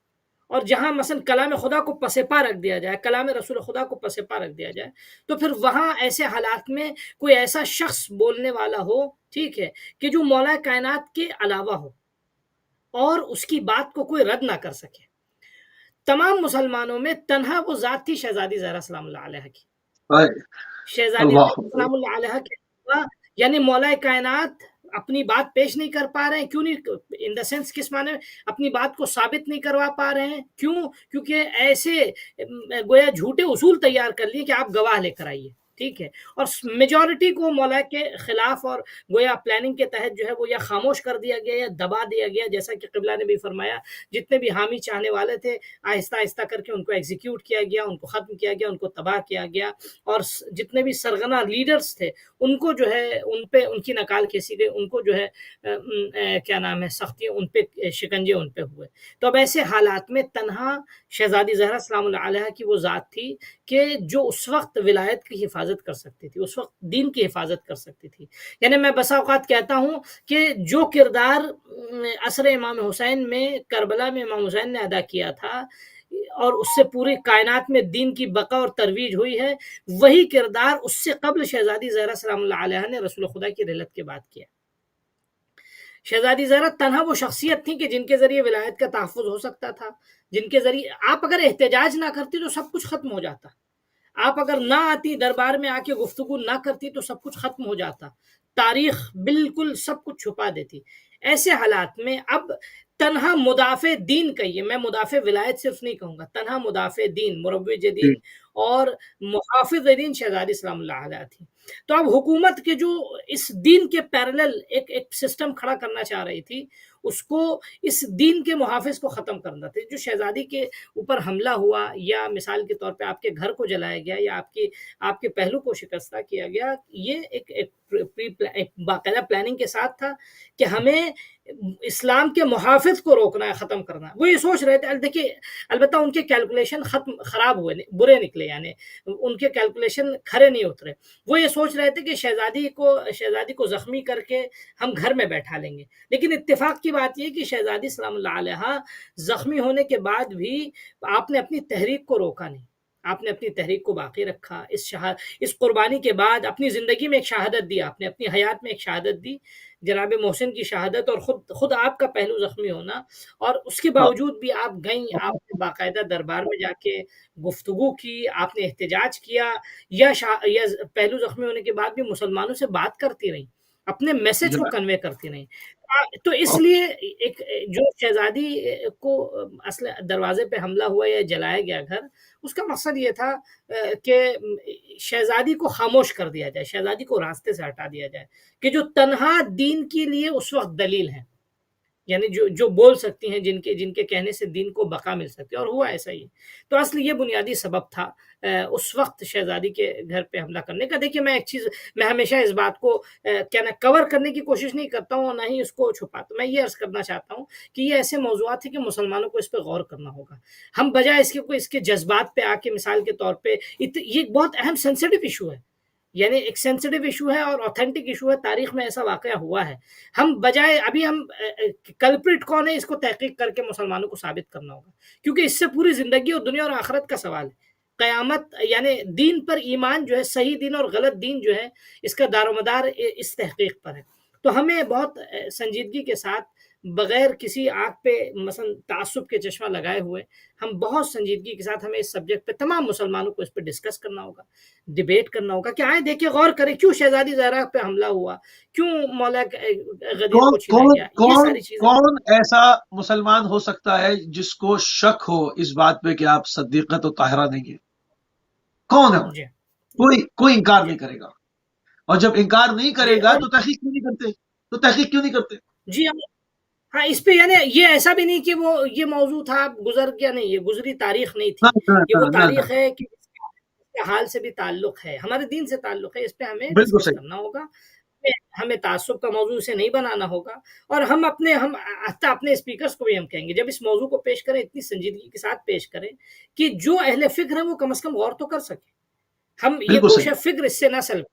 اور جہاں مثلا کلام خدا کو پس پا رکھ دیا جائے، کلام رسول خدا کو پس پا رکھ دیا جائے، تو پھر وہاں ایسے حالات میں کوئی ایسا شخص بولنے والا ہو، ٹھیک ہے، کہ جو مولا کائنات کے علاوہ ہو اور اس کی بات کو کوئی رد نہ کر سکے۔ تمام مسلمانوں میں تنہا وہ ذات تھی شہزادی زہرا سلام اللہ علیہ کی۔ شہزادی اللہ زہرا سلام اللہ علیہ کے علاوہ یعنی مولا کائنات اپنی بات پیش نہیں کر پا رہے ہیں، کیوں نہیں؟ ان دا سینس کس معنی میں اپنی بات کو ثابت نہیں کروا پا رہے ہیں؟ کیوں؟ کیونکہ ایسے گویا جھوٹے اصول تیار کر لیے کہ آپ گواہ لے کر آئیے، ٹھیک ہے، اور میجورٹی کو مولا کے خلاف اور گویا پلاننگ کے تحت جو ہے وہ یا خاموش کر دیا گیا یا دبا دیا گیا، جیسا کہ قبلہ نے بھی فرمایا، جتنے بھی حامی چاہنے والے تھے آہستہ آہستہ کر کے ان کو ایگزیکیوٹ کیا گیا، ان کو ختم کیا گیا، ان کو تباہ کیا گیا، اور جتنے بھی سرغنہ لیڈرز تھے ان کو جو ہے ان پہ ان کی نکال کھینچی گئی، ان کو جو ہے کیا نام ہے سختی ان پہ شکنجے ان پہ ہوئے۔ تو اب ایسے حالات میں تنہا شہزادی زہرا سلام اللہ علیہ کی وہ ذات تھی کہ جو اس وقت ولایت کی حفاظت کر سکتی تھی، اس وقت دین کی حفاظت کر سکتی تھی۔ یعنی میں بسا اوقات کہتا ہوں کہ جو کردار عصر امام حسین میں کربلا میں امام حسین نے ادا کیا تھا اور اس سے پوری کائنات میں دین کی بقا اور ترویج ہوئی ہے، وہی کردار اس سے قبل شہزادی زہرا سلام اللہ علیہ نے رسول خدا کی رحلت کے بعد کیا۔ شہزادی زہرا تنہا وہ شخصیت تھی کہ جن کے ذریعے ولایت کا تحفظ ہو سکتا تھا، جن کے ذریعے آپ اگر احتجاج نہ کرتی تو سب کچھ ختم ہو جاتا، آپ اگر نہ آتی دربار میں آ کے گفتگو نہ کرتی تو سب کچھ ختم ہو جاتا، تاریخ بالکل سب کچھ چھپا دیتی۔ ایسے حالات میں اب تنہا مدافع دین کہیے، میں مدافع ولایت صرف نہیں کہوں گا، تنہا مدافع دین، مروج دین اور محافظ دین شہزادی سلام اللہ علیہ تھی۔ تو اب حکومت کے جو اس دین کے پیرلل ایک سسٹم کھڑا کرنا چاہ رہی تھی، اس کو اس دین کے محافظ کو ختم کرنا تھا۔ جو شہزادی کے اوپر حملہ ہوا یا مثال کے طور پہ آپ کے گھر کو جلایا گیا یا آپ کے پہلو کو شکستہ کیا گیا، یہ ایک باقاعدہ پلاننگ کے ساتھ تھا کہ ہمیں اسلام کے محافظ کو روکنا ہے، ختم کرنا ہے۔ وہ یہ سوچ رہے تھے، دیکھیے البتہ ان کے کیلکولیشن خراب ہوئے، برے نکلے، یعنی ان کے کیلکولیشن کھرے نہیں اترے۔ وہ یہ سوچ رہے تھے کہ شہزادی کو زخمی کر کے ہم گھر میں بیٹھا لیں گے، لیکن اتفاق کی بات یہ کہ شہزادی سلام اللہ علیہ زخمی ہونے کے بعد بھی آپ نے اپنی تحریک کو روکا نہیں، آپ نے اپنی تحریک کو باقی رکھا۔ اس قربانی کے بعد اپنی زندگی میں ایک شہادت دی، آپ نے اپنی حیات میں ایک شہادت دی، جناب محسن کی شہادت، اور خود آپ کا پہلو زخمی ہونا، اور اس کے باوجود بھی آپ گئیں، آپ نے باقاعدہ دربار میں جا کے گفتگو کی، آپ نے احتجاج کیا، یا پہلو زخمی ہونے کے بعد بھی مسلمانوں سے بات کرتی رہیں، اپنے میسج کو کنوے کرتی رہیں۔ تو اس لیے ایک جو شہزادی کو اصل دروازے پہ حملہ ہوا یا جلایا گیا گھر، اس کا مقصد یہ تھا کہ شہزادی کو خاموش کر دیا جائے، شہزادی کو راستے سے ہٹا دیا جائے، کہ جو تنہا دین کے لیے اس وقت دلیل ہے، یعنی جو بول سکتی ہیں، جن کے کہنے سے دین کو بقا مل سکتی ہے، اور ہوا ایسا ہی۔ تو اصل یہ بنیادی سبب تھا اس وقت شہزادی کے گھر پہ حملہ کرنے کا۔ دیکھیے میں ہمیشہ اس بات کو کور کرنے کی کوشش نہیں کرتا ہوں اور نہ ہی اس کو چھپاتا، میں یہ عرض کرنا چاہتا ہوں کہ یہ ایسے موضوعات ہیں کہ مسلمانوں کو اس پہ غور کرنا ہوگا۔ ہم بجائے اس کے جذبات پہ آ کے مثال کے طور پہ یہ بہت اہم سینسیٹیو ایشو ہے، یعنی ایک سینسیٹیو ایشو ہے اور اوتھینٹک ایشو ہے، تاریخ میں ایسا واقعہ ہوا ہے۔ ہم بجائے ابھی ہم کلپریٹ کون ہے اس کو تحقیق کر کے مسلمانوں کو ثابت کرنا ہوگا، کیونکہ اس سے پوری زندگی اور دنیا اور آخرت کا سوال ہے۔ قیامت یعنی دین پر ایمان جو ہے، صحیح دین اور غلط دین جو ہے، اس کا دار و مدار اس تحقیق پر ہے۔ تو ہمیں بہت سنجیدگی کے ساتھ، بغیر کسی آنکھ پہ مثلا تعصب کے چشمہ لگائے ہوئے، ہم بہت سنجیدگی کے ساتھ ہمیں اس سبجیکٹ پہ تمام مسلمانوں کو اس پہ ڈسکس کرنا ہوگا، ڈیبیٹ کرنا ہوگا کہ آئیں دیکھیں، غور کریں کیوں شہزادی زہرا پہ حملہ ہوا، کیوں مولا غدیر کو چھینا گیا، یہ ساری چیزیں۔ کون ایسا مسلمان ہو سکتا ہے جس کو شک ہو اس بات پہ کہ آپ صدیقہ و طاہرہ نہیں ہیں؟ کون ہے؟ جی کوئی انکار نہیں کرے گا، اور جب انکار نہیں کرے گا تو تحقیق کیوں نہیں کرتے؟ جی ہاں، اس پہ یعنی یہ ایسا بھی نہیں کہ وہ یہ موضوع تھا گزر گیا، نہیں، یہ گزری تاریخ نہیں تھی، یہ وہ تاریخ ہے کہ اس کے حال سے بھی تعلق ہے، ہمارے دین سے تعلق ہے، اس پہ ہمیں ڈسکس کرنا ہوگا، ہمیں تعصب کا موضوع سے نہیں بنانا ہوگا، اور ہم حتی اپنے اسپیکرز کو بھی ہم کہیں گے جب اس موضوع کو پیش کریں اتنی سنجیدگی کے ساتھ پیش کریں کہ جو اہل فکر ہیں وہ کم از کم غور تو کر سکیں، ہم یہ گوشہ فکر اس سے نہ سلب،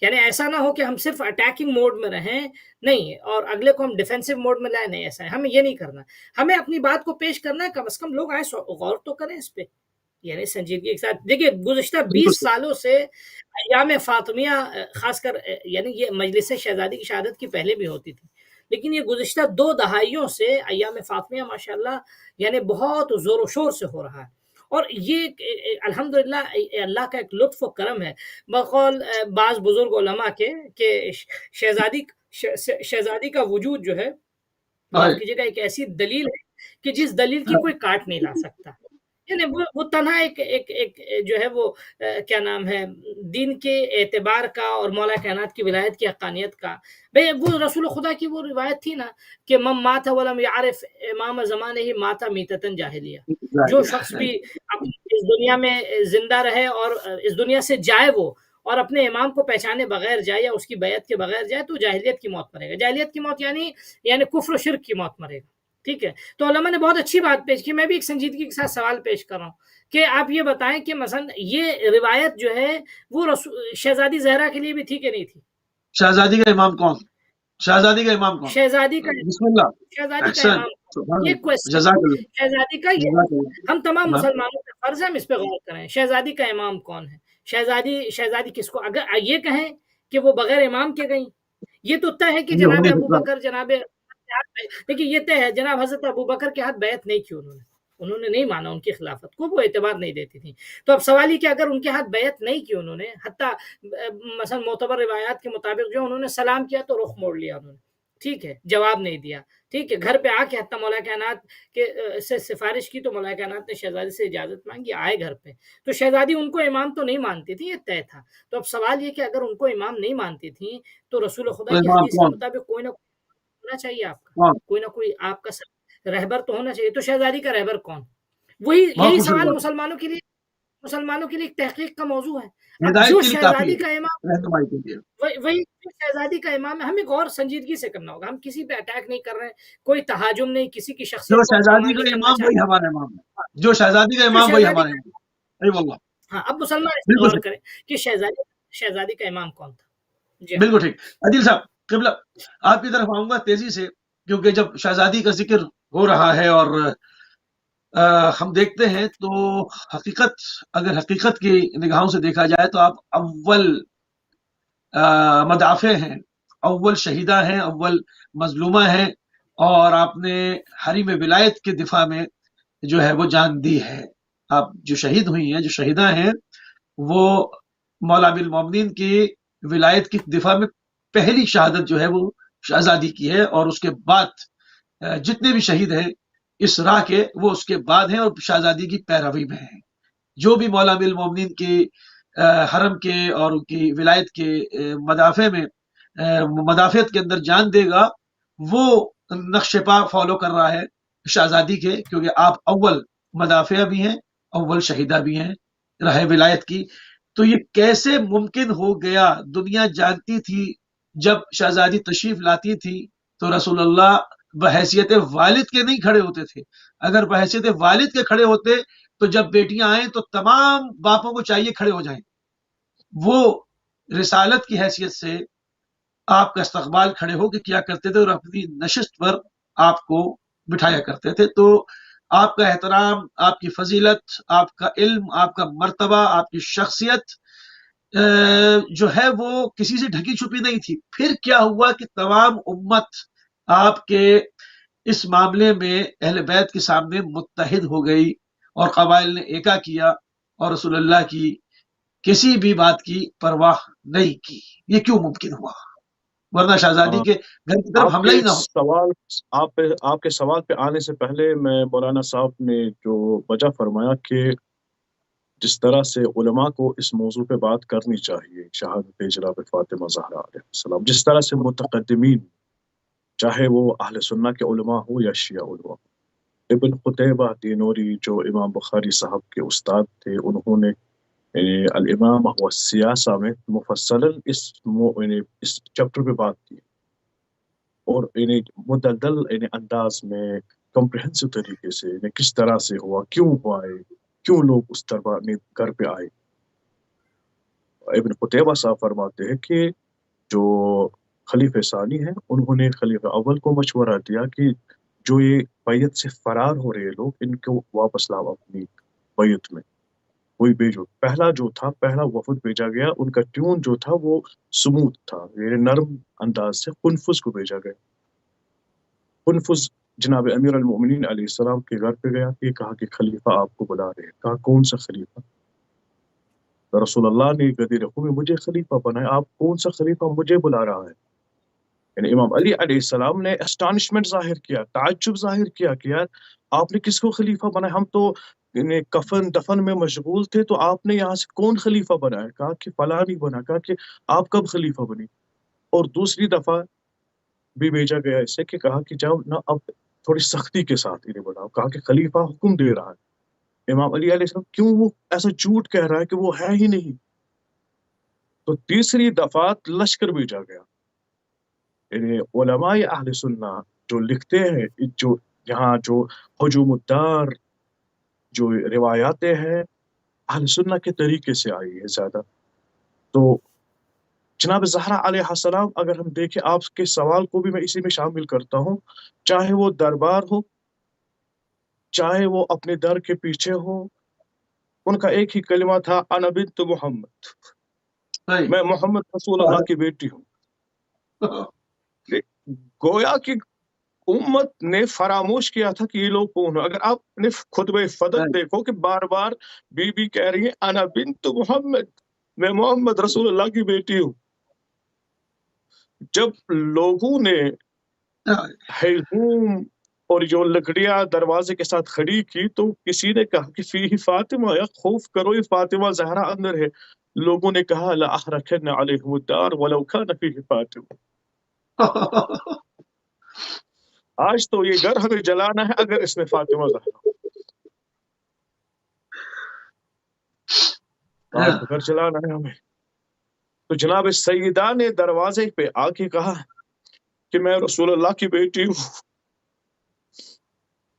یعنی ایسا نہ ہو کہ ہم صرف اٹیکنگ موڈ میں رہیں، نہیں، اور اگلے کو ہم ڈیفینسو موڈ میں لائیں، نہیں، ایسا ہے، ہمیں یہ نہیں کرنا، ہمیں اپنی بات کو پیش کرنا ہے، کم از کم لوگ آئیں غور تو کریں اس پہ، یعنی سنجیدگی کے ساتھ۔ دیکھیے گزشتہ 20 سالوں سے ایام فاطمیہ خاص کر، یعنی یہ مجلس شہزادی کی شہادت کی پہلے بھی ہوتی تھی، لیکن یہ گزشتہ 2 دہائیوں سے ایام فاطمیہ ماشاءاللہ یعنی بہت زور و شور سے ہو رہا ہے، اور یہ الحمدللہ اللہ کا ایک لطف و کرم ہے، بقول بعض بزرگ علماء کے، کہ شہزادی کا وجود جو ہے، معاف کیجیے گا، ایک ایسی دلیل ہے کہ جس دلیل کی کوئی کاٹ نہیں لا سکتا، یعنی وہ تنہا ایک جو ہے وہ کیا نام ہے، دین کے اعتبار کا اور مولا کائنات کی ولایت کی حقانیت کا، بھئی وہ رسول خدا کی وہ روایت تھی نا کہ من مات ولم یعرف امام زمانہ ہی مات میتۃ جاہلیہ، جو شخص بھی اس دنیا میں زندہ رہے اور اس دنیا سے جائے وہ، اور اپنے امام کو پہچانے بغیر جائے یا اس کی بیعت کے بغیر جائے، تو جاہلیت کی موت مرے گا، جاہلیت کی موت یعنی کفر و شرک کی موت مرے گا، ٹھیک ہے۔ تو علماء نے بہت اچھی بات پیش کی، میں بھی ایک سنجیدگی کے ساتھ سوال پیش کر رہا ہوں کہ آپ یہ بتائیں کہ مثلا یہ روایت جو ہے وہ شہزادی زہرا کے لیے بھی تھی کہ نہیں تھی؟ شہزادی کا امام کون؟ شہزادی کا امام کون؟ شہزادی کا، بسم اللہ، شہزادی کا امام، یہ کوسچن، شہزادی کا، ہم تمام مسلمانوں کا فرض ہے ہم اس پہ غور کریں، شہزادی کا امام کون ہے؟ شہزادی کس کو، اگر یہ کہیں کہ وہ بغیر امام کے گئیں، یہ تو طے ہے کہ جناب ابو بکر، لیکن یہ طے ہے جناب حضرت ابو بکر کے ہاتھ بیعت نہیں کی، انہوں نے نہیں مانا ان کی خلافت کو، وہ اعتبار نہیں دیتی تھی، تو اب سوال یہ کہ اگر ان کے ہاتھ بیعت نہیں کی انہوں نے، حتیٰ مثلا معتبر روایات کے مطابق جو انہوں نے سلام کیا تو رخ موڑ لیا انہوں نے، ٹھیک ہے، جواب نہیں دیا، ٹھیک ہے، گھر پہ آ کے حتیٰ مولا کائنات کے سے سفارش کی تو مولا کائنات نے شہزادی سے اجازت مانگی، آئے گھر پہ، تو شہزادی ان کو امام تو نہیں مانتی تھی، یہ طے تھا، تو اب سوال یہ کہ اگر ان کو امام نہیں مانتی تھی تو رسول خدا کی حدیث کے مطابق کوئی نہ ہونا چاہیے آپ کا، کوئی نہ کوئی آپ کا رہبر تو ہونا چاہیے، تو شہزادی کا رہبر کون؟ یہی سوال مسلمانوں کے لیے ایک تحقیق کا موضوع ہے، جو شہزادی کا امام، وہی شہزادی کا امام ہے، ہمیں غور سنجیدگی سے کرنا ہوگا، ہم کسی پہ اٹیک نہیں کر رہے ہیں، کوئی تہاجم نہیں، کسی کی شخصیت، جو شہزادی کا امام وہی ہمارا امام ہے، جو شہزادی کا امام وہی ہمارا امام ہے۔ ہاں، اب مسلمان اس پہ غور کریں کہ شہزادی کا امام کون تھا۔ بالکل ٹھیک۔ عادل صاحب قبلہ، آپ کی طرف آؤں گا تیزی سے، کیونکہ جب شہزادی کا ذکر ہو رہا ہے اور ہم دیکھتے ہیں تو اگر حقیقت کی نگاہوں سے دیکھا جائے تو آپ اول مدافع ہیں، اول شہیدہ ہیں، اول مظلومہ ہیں، اور آپ نے حریم ولایت کے دفاع میں جو ہے وہ جان دی ہے۔ آپ جو شہید ہوئی ہیں، جو شہیدہ ہیں، وہ مولا بالمومنین کی ولایت کی دفاع میں پہلی شہادت جو ہے وہ شہزادی کی ہے، اور اس کے بعد جتنے بھی شہید ہیں اس راہ کے وہ اس کے بعد ہیں اور شہزادی کی پیروی میں ہیں۔ جو بھی مولا بالمومنین کی حرم کے اور ان کی ولایت کے مدافعت کے اندر جان دے گا، وہ نقش پا فالو کر رہا ہے شہزادی کے، کیونکہ آپ اول مدافع بھی ہیں، اول شہیدہ بھی ہیں راہ ولایت کی۔ تو یہ کیسے ممکن ہو گیا؟ دنیا جانتی تھی جب شہزادی تشریف لاتی تھی تو رسول اللہ بحیثیت والد کے نہیں کھڑے ہوتے تھے، اگر بحیثیت والد کے کھڑے ہوتے تو جب بیٹیاں آئیں تو تمام باپوں کو چاہیے کھڑے ہو جائیں، وہ رسالت کی حیثیت سے آپ کا استقبال کھڑے ہو کے کیا کرتے تھے اور اپنی نشست پر آپ کو بٹھایا کرتے تھے۔ تو آپ کا احترام، آپ کی فضیلت، آپ کا علم، آپ کا مرتبہ، آپ کی شخصیت جو ہے وہ کسی سے ڈھکی چھپی نہیں تھی۔ پھر کیا ہوا کہ تمام امت آپ کے اس معاملے میں اہل بیت کے سامنے متحد ہو گئی اور قبائل نے ایکا کیا اور رسول اللہ کی کسی بھی بات کی پرواہ نہیں کی۔ یہ کیوں ممکن ہوا؟ ورنہ شہزادی کے گھر کی طرف آپ حملہ کے ہی نہ ہو۔ سوال آپ کے سوال پہ آنے سے پہلے میں مولانا صاحب نے جو وجہ فرمایا کہ جس طرح سے علماء کو اس موضوع پہ بات کرنی چاہیے، شہادت جناب فاطمہ زہرا علیہ السلام، جس طرح سے متقدمین چاہے وہ اہل سنہ کے علماء ہو یا شیعہ علماء، ابن قتیبہ تینوری جو امام بخاری صاحب کے استاد تھے، انہوں نے الامام و سیاسہ میں مفصلاً اس چیپٹر پہ بات کی اور مدلل انداز میں کمپریہنسو طریقے سے کس طرح سے ہوا، کیوں ہوا ہے، کیوں لوگ اس طرح گھر پہ آئے۔ ابن قتیبہ صاحب فرماتے ہیں کہ جو خلیفہ ثانی ہیں انہوں نے خلیفہ اول کو مشورہ دیا کہ جو یہ بیعت سے فرار ہو رہے لوگ، ان کو واپس لاؤ اپنی بیعت میں، کوئی بھیجو۔ پہلا وفد بھیجا گیا، ان کا ٹیون جو تھا وہ سموتھ تھا، یہ نرم انداز سے قنفذ کو بھیجا گیا۔ قنفذ جناب امیر المؤمنین علیہ السلام کے گھر پہ گیا، یہ کہا کہ خلیفہ آپ کو بلا رہے ہیں۔ کہا کون سا خلیفہ؟ رسول اللہ نے غدیر خوب مجھے خلیفہ بنایا، آپ کون سا خلیفہ مجھے بلا رہا ہے؟ یعنی امام علی علیہ السلام نے اسٹانشمنٹ ظاہر کیا، تعجب ظاہر کیا کہ یار آپ نے کس کو خلیفہ بنایا، ہم تو کفن دفن میں مشغول تھے، تو آپ نے یہاں سے کون خلیفہ بنایا؟ کہا کہ فلاں نہیں بنا۔ کہا کہ آپ کب خلیفہ بنی؟ اور دوسری دفعہ بھی بھیجا گیا اسے کہ کہا کہ جاؤ نہ اب تھوڑی سختی کے ساتھ انہیں بناؤ۔ کہا کہ خلیفہ حکم دے رہا ہے۔ امام علی علیہ السلام کیوں وہ ایسا جھوٹ کہہ رہا ہے کہ وہ ہے ہی نہیں؟ تو تیسری دفعہ لشکر بھیجا گیا۔ یعنی علماء اہل سنہ جو لکھتے ہیں، جو یہاں جو ہجوم الدار جو روایاتیں ہیں اہل سنہ کے طریقے سے آئی ہے زیادہ۔ تو جناب زہرا علیہ السلام اگر ہم دیکھیں، آپ کے سوال کو بھی میں اسی میں شامل کرتا ہوں، چاہے وہ دربار ہو، چاہے وہ اپنے در کے پیچھے ہو، ان کا ایک ہی کلمہ تھا، انا بنت محمد، میں محمد رسول اللہ کی بیٹی ہوں۔ گویا کہ امت نے فراموش کیا تھا کہ یہ لوگ کون ہو۔ اگر آپ نے خطبہ فدق دیکھو کہ بار بار بی بی کہہ رہی ہے انا بنت محمد، میں محمد رسول اللہ کی بیٹی ہوں۔ جب لوگوں نے ہجوم اور جو لکڑیاں دروازے کے ساتھ کھڑی کی تو کسی نے کہا کہ فیہ فاطمہ، یا خوف کرو یہ فاطمہ زہرا اندر ہے۔ لوگوں نے کہا لأحرقن علیہم الدار ولو کان فیہ فاطمہ، آج تو یہ گھر ہمیں جلانا ہے اگر اس میں فاطمہ زہرا ہو، آج تو گھر جلانا ہے ہمیں۔ تو جناب سیدہ نے دروازے پہ آ کے کہا کہ میں رسول اللہ کی بیٹی ہوں۔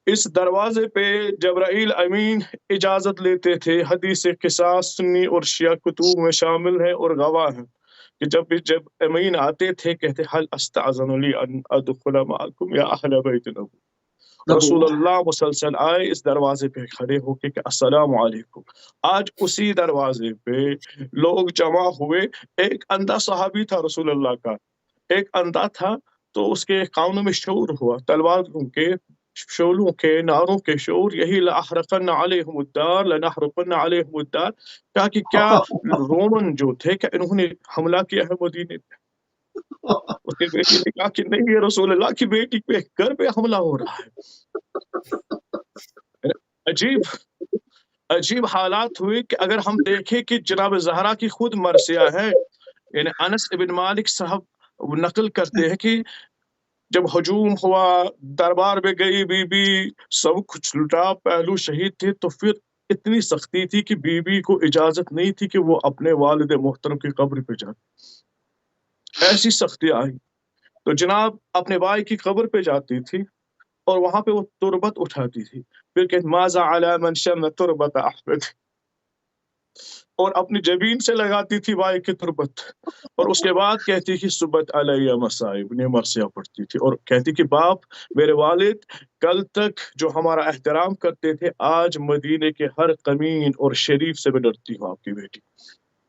اس دروازے پہ جبرائیل امین اجازت لیتے تھے، حدیث قصاص سنی اور شیعہ کتب میں شامل ہے اور گواہ ہیں کہ جب امین آتے تھے کہتے حل استعذن لی ان ادخل معکم یا اہل بیت نبوی۔ رسول اللہ مسلسل آئے اس دروازے پہ کھڑے ہو کے کہ السلام علیکم۔ آج اسی دروازے پہ لوگ جمع ہوئے، ایک اندھا صحابی تھا رسول اللہ کا، ایک اندھا تھا، تو اس کے کانوں میں شور ہوا، تلواروں کے شولوں کے ناروں کے شور، یہی لأحرقن علیہم الدار لنحرقن علیہم الدار۔ کہا کہ کیا رومن جو تھے کہ انہوں نے حملہ کیا ہے مدینے پہ؟ اس کی بیٹی نے کہا کہ نہیں، یہ رسول اللہ کی بیٹی پہ گھر پہ حملہ ہو رہا ہے۔ عجیب حالات ہوئے کہ اگر ہم دیکھیں کہ جناب زہرا کی خود مرثیہ ہے، یعنی انس ابن مالک صاحب نقل کرتے ہیں کہ جب ہجوم ہوا، دربار میں گئی بی بی، سب کچھ لٹا، پہلو شہید تھے، تو پھر اتنی سختی تھی کہ بی بی کو اجازت نہیں تھی کہ وہ اپنے والد محترم کی قبر پہ جائے، ایسی سختی آئی۔ تو جناب اپنے بھائی کی قبر پہ جاتی تھی اور وہاں پہ وہ تربت اٹھاتی تھی، پھر کہ ماذا علی من شم تربت احمد، اور اپنی جبین سے لگاتی تھی وائے کی تربت، اور اس کے بعد کہتی کہ صبت علیہ مصائب، نے مرثیہ پڑھتی تھی اور کہتی کہ باپ میرے والد کل تک جو ہمارا احترام کرتے تھے، آج مدینے کے ہر کمین اور شریف سے میں ڈرتی ہوں آپ کی بیٹی۔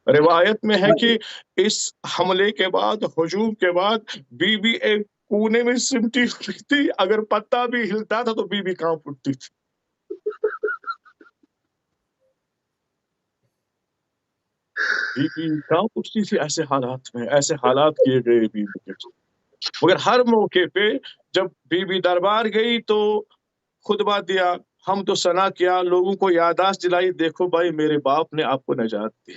روایت میں ہے کہ اس حملے کے بعد، ہجوم کے بعد، بی بی ایک کونے میں سمٹی ہوئی تھی، اگر پتا بھی ہلتا تھا تو بی بی کانپ اٹھتی تھی۔ بی بی کانپ اٹھتی تھی ایسے حالات میں، ایسے حالات کیے گئے بی بی کے۔ مگر ہر موقع پہ جب بی بی دربار گئی تو خطبہ دیا، حمد و ثنا کیا، لوگوں کو یادداشت دلائی، دیکھو بھائی میرے باپ نے آپ کو نجات دی،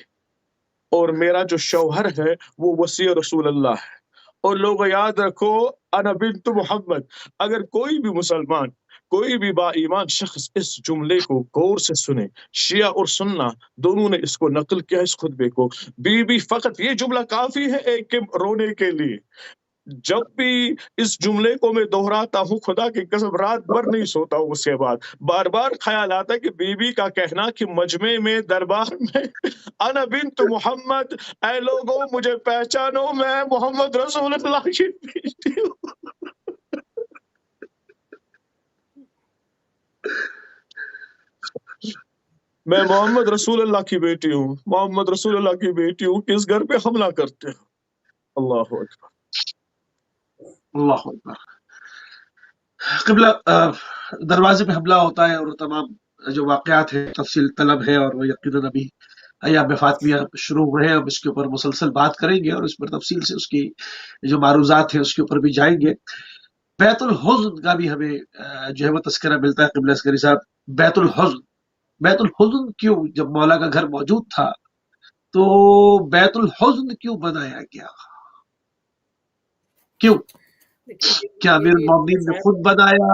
اور میرا جو شوہر ہے وہ وصی رسول اللہ ہے، اور لوگ یاد رکھو انا بنت محمد۔ اگر کوئی بھی مسلمان، کوئی بھی با ایمان شخص اس جملے کو غور سے سنے، شیعہ اور سنہ دونوں نے اس کو نقل کیا اس خطبے کو، بی بی فقط یہ جملہ کافی ہے ایک کے رونے کے لیے۔ جب بھی اس جملے کو میں دہراتا ہوں، خدا کی قسم رات بھر نہیں سوتا ہوں، اس کے بعد بار بار خیال آتا ہے کہ بی بی کا کہنا کہ مجمع میں، دربار میں، انا بنت محمد، اے لوگوں مجھے پہچانو، میں محمد رسول اللہ کی بیٹی ہوں۔ میں محمد رسول اللہ کی بیٹی ہوں، محمد رسول اللہ کی بیٹی ہوں، کس گھر پہ حملہ کرتے ہو؟ اللہ اکبر، اللہ اکبر۔ قبلہ دروازے پہ حملہ ہوتا ہے اور تمام جو واقعات ہیں تفصیل طلب ہے، اور وہ یقیناً ابھی ایام فاطمیہ شروع ہوئے ہیں، اب اس کے اوپر مسلسل بات کریں گے اور اس پر تفصیل سے اس کی جو معروضات ہیں اس کے اوپر بھی جائیں گے۔ بیت الحزن کا بھی ہمیں جو ہے وہ تذکرہ ملتا ہے قبلہ عسکری صاحب۔ بیت الحزن، بیت الحزن کیوں، جب مولا کا گھر موجود تھا تو بیت الحزن کیوں بنایا گیا؟ کیوں؟ کیا امیر المومنین نے خود بنایا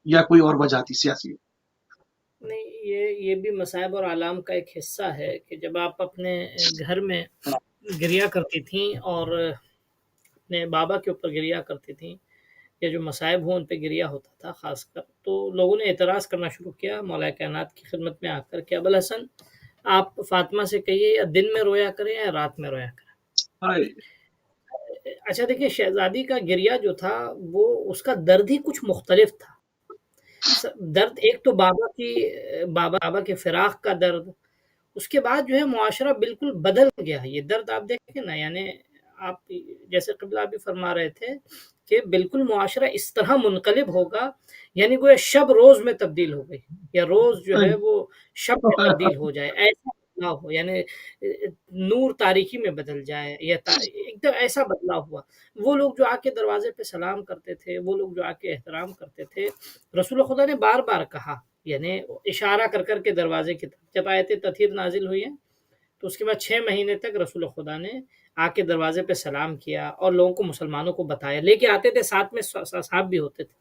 یا کوئی اور وجہ تھی سیاسی؟ نہیں، یہ بھی مصائب اور علام کا ایک حصہ ہے کہ جب آپ اپنے گھر میں گریا کرتی تھیں اور اپنے بابا کے اوپر گریا کرتی تھیں، یا جو مصائب ہوں ان پہ گریا ہوتا تھا خاص کر، تو لوگوں نے اعتراض کرنا شروع کیا مولا کائنات کی خدمت میں آ کر کہ ابوالحسن آپ فاطمہ سے کہیے یا دن میں رویا کریں یا رات میں رویا کریں۔ اچھا دیکھیں، شہزادی کا گریا جو تھا وہ اس کا درد ہی کچھ مختلف تھا۔ درد ایک تو بابا کے فراق کا درد، اس کے بعد جو ہے معاشرہ بالکل بدل گیا۔ یہ درد آپ دیکھیں نا، یعنی آپ جیسے قبلہ بھی فرما رہے تھے کہ بالکل معاشرہ اس طرح منقلب ہوگا، یعنی گویا شب روز میں تبدیل ہو گئی، یا روز جو ہے وہ شب میں تبدیل ہو جائے، ایسا بدلاؤ ہو، یعنی نور تاریکی میں بدل جائے، یا ایک دم ایسا بدلاؤ ہوا۔ وہ لوگ جو آ کے دروازے پہ سلام کرتے تھے، وہ لوگ جو آ کے احترام کرتے تھے، رسول خدا نے بار بار کہا، یعنی اشارہ کر کر کے دروازے کی طرف، جب آیت تطہیر نازل ہوئی ہیں تو اس کے بعد 6 مہینے تک رسول خدا نے آ کے دروازے پہ سلام کیا اور لوگوں کو، مسلمانوں کو بتایا، لے کے آتے تھے، ساتھ میں صاحب بھی ہوتے تھے۔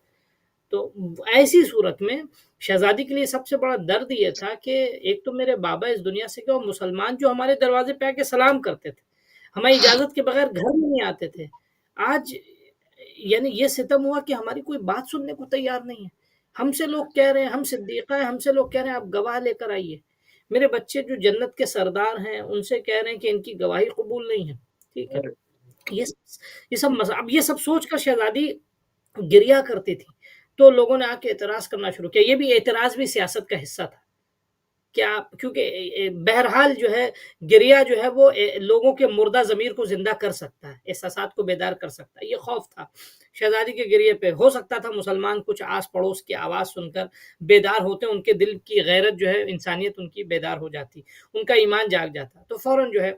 تو ایسی صورت میں شہزادی کے لیے سب سے بڑا درد یہ تھا کہ ایک تو میرے بابا اس دنیا سے گئے، اور مسلمان جو ہمارے دروازے پہ آ کے سلام کرتے تھے، ہماری اجازت کے بغیر گھر میں نہیں آتے تھے، آج یعنی یہ ستم ہوا کہ ہماری کوئی بات سننے کو تیار نہیں ہے۔ ہم سے لوگ کہہ رہے ہیں، ہم صدیقہ ہیں، ہم سے لوگ کہہ رہے ہیں آپ گواہ لے کر آئیے۔ میرے بچے جو جنت کے سردار ہیں ان سے کہہ رہے ہیں کہ ان کی گواہی قبول نہیں ہے۔ ٹھیک ہے، یہ سب اب یہ سب سوچ کر شہزادی گریا کرتی تھی، تو لوگوں نے آ کے اعتراض کرنا شروع کیا۔ یہ بھی اعتراض بھی سیاست کا حصہ تھا، کیا، کیونکہ بہرحال جو ہے گریا جو ہے وہ لوگوں کے مردہ ضمیر کو زندہ کر سکتا ہے، احساسات کو بیدار کر سکتا ہے۔ یہ خوف تھا شہزادی کے گریے پہ۔ ہو سکتا تھا مسلمان کچھ آس پڑوس کی آواز سن کر بیدار ہوتے، ان کے دل کی غیرت جو ہے، انسانیت ان کی بیدار ہو جاتی، ان کا ایمان جاگ جاتا، تو فوراً جو ہے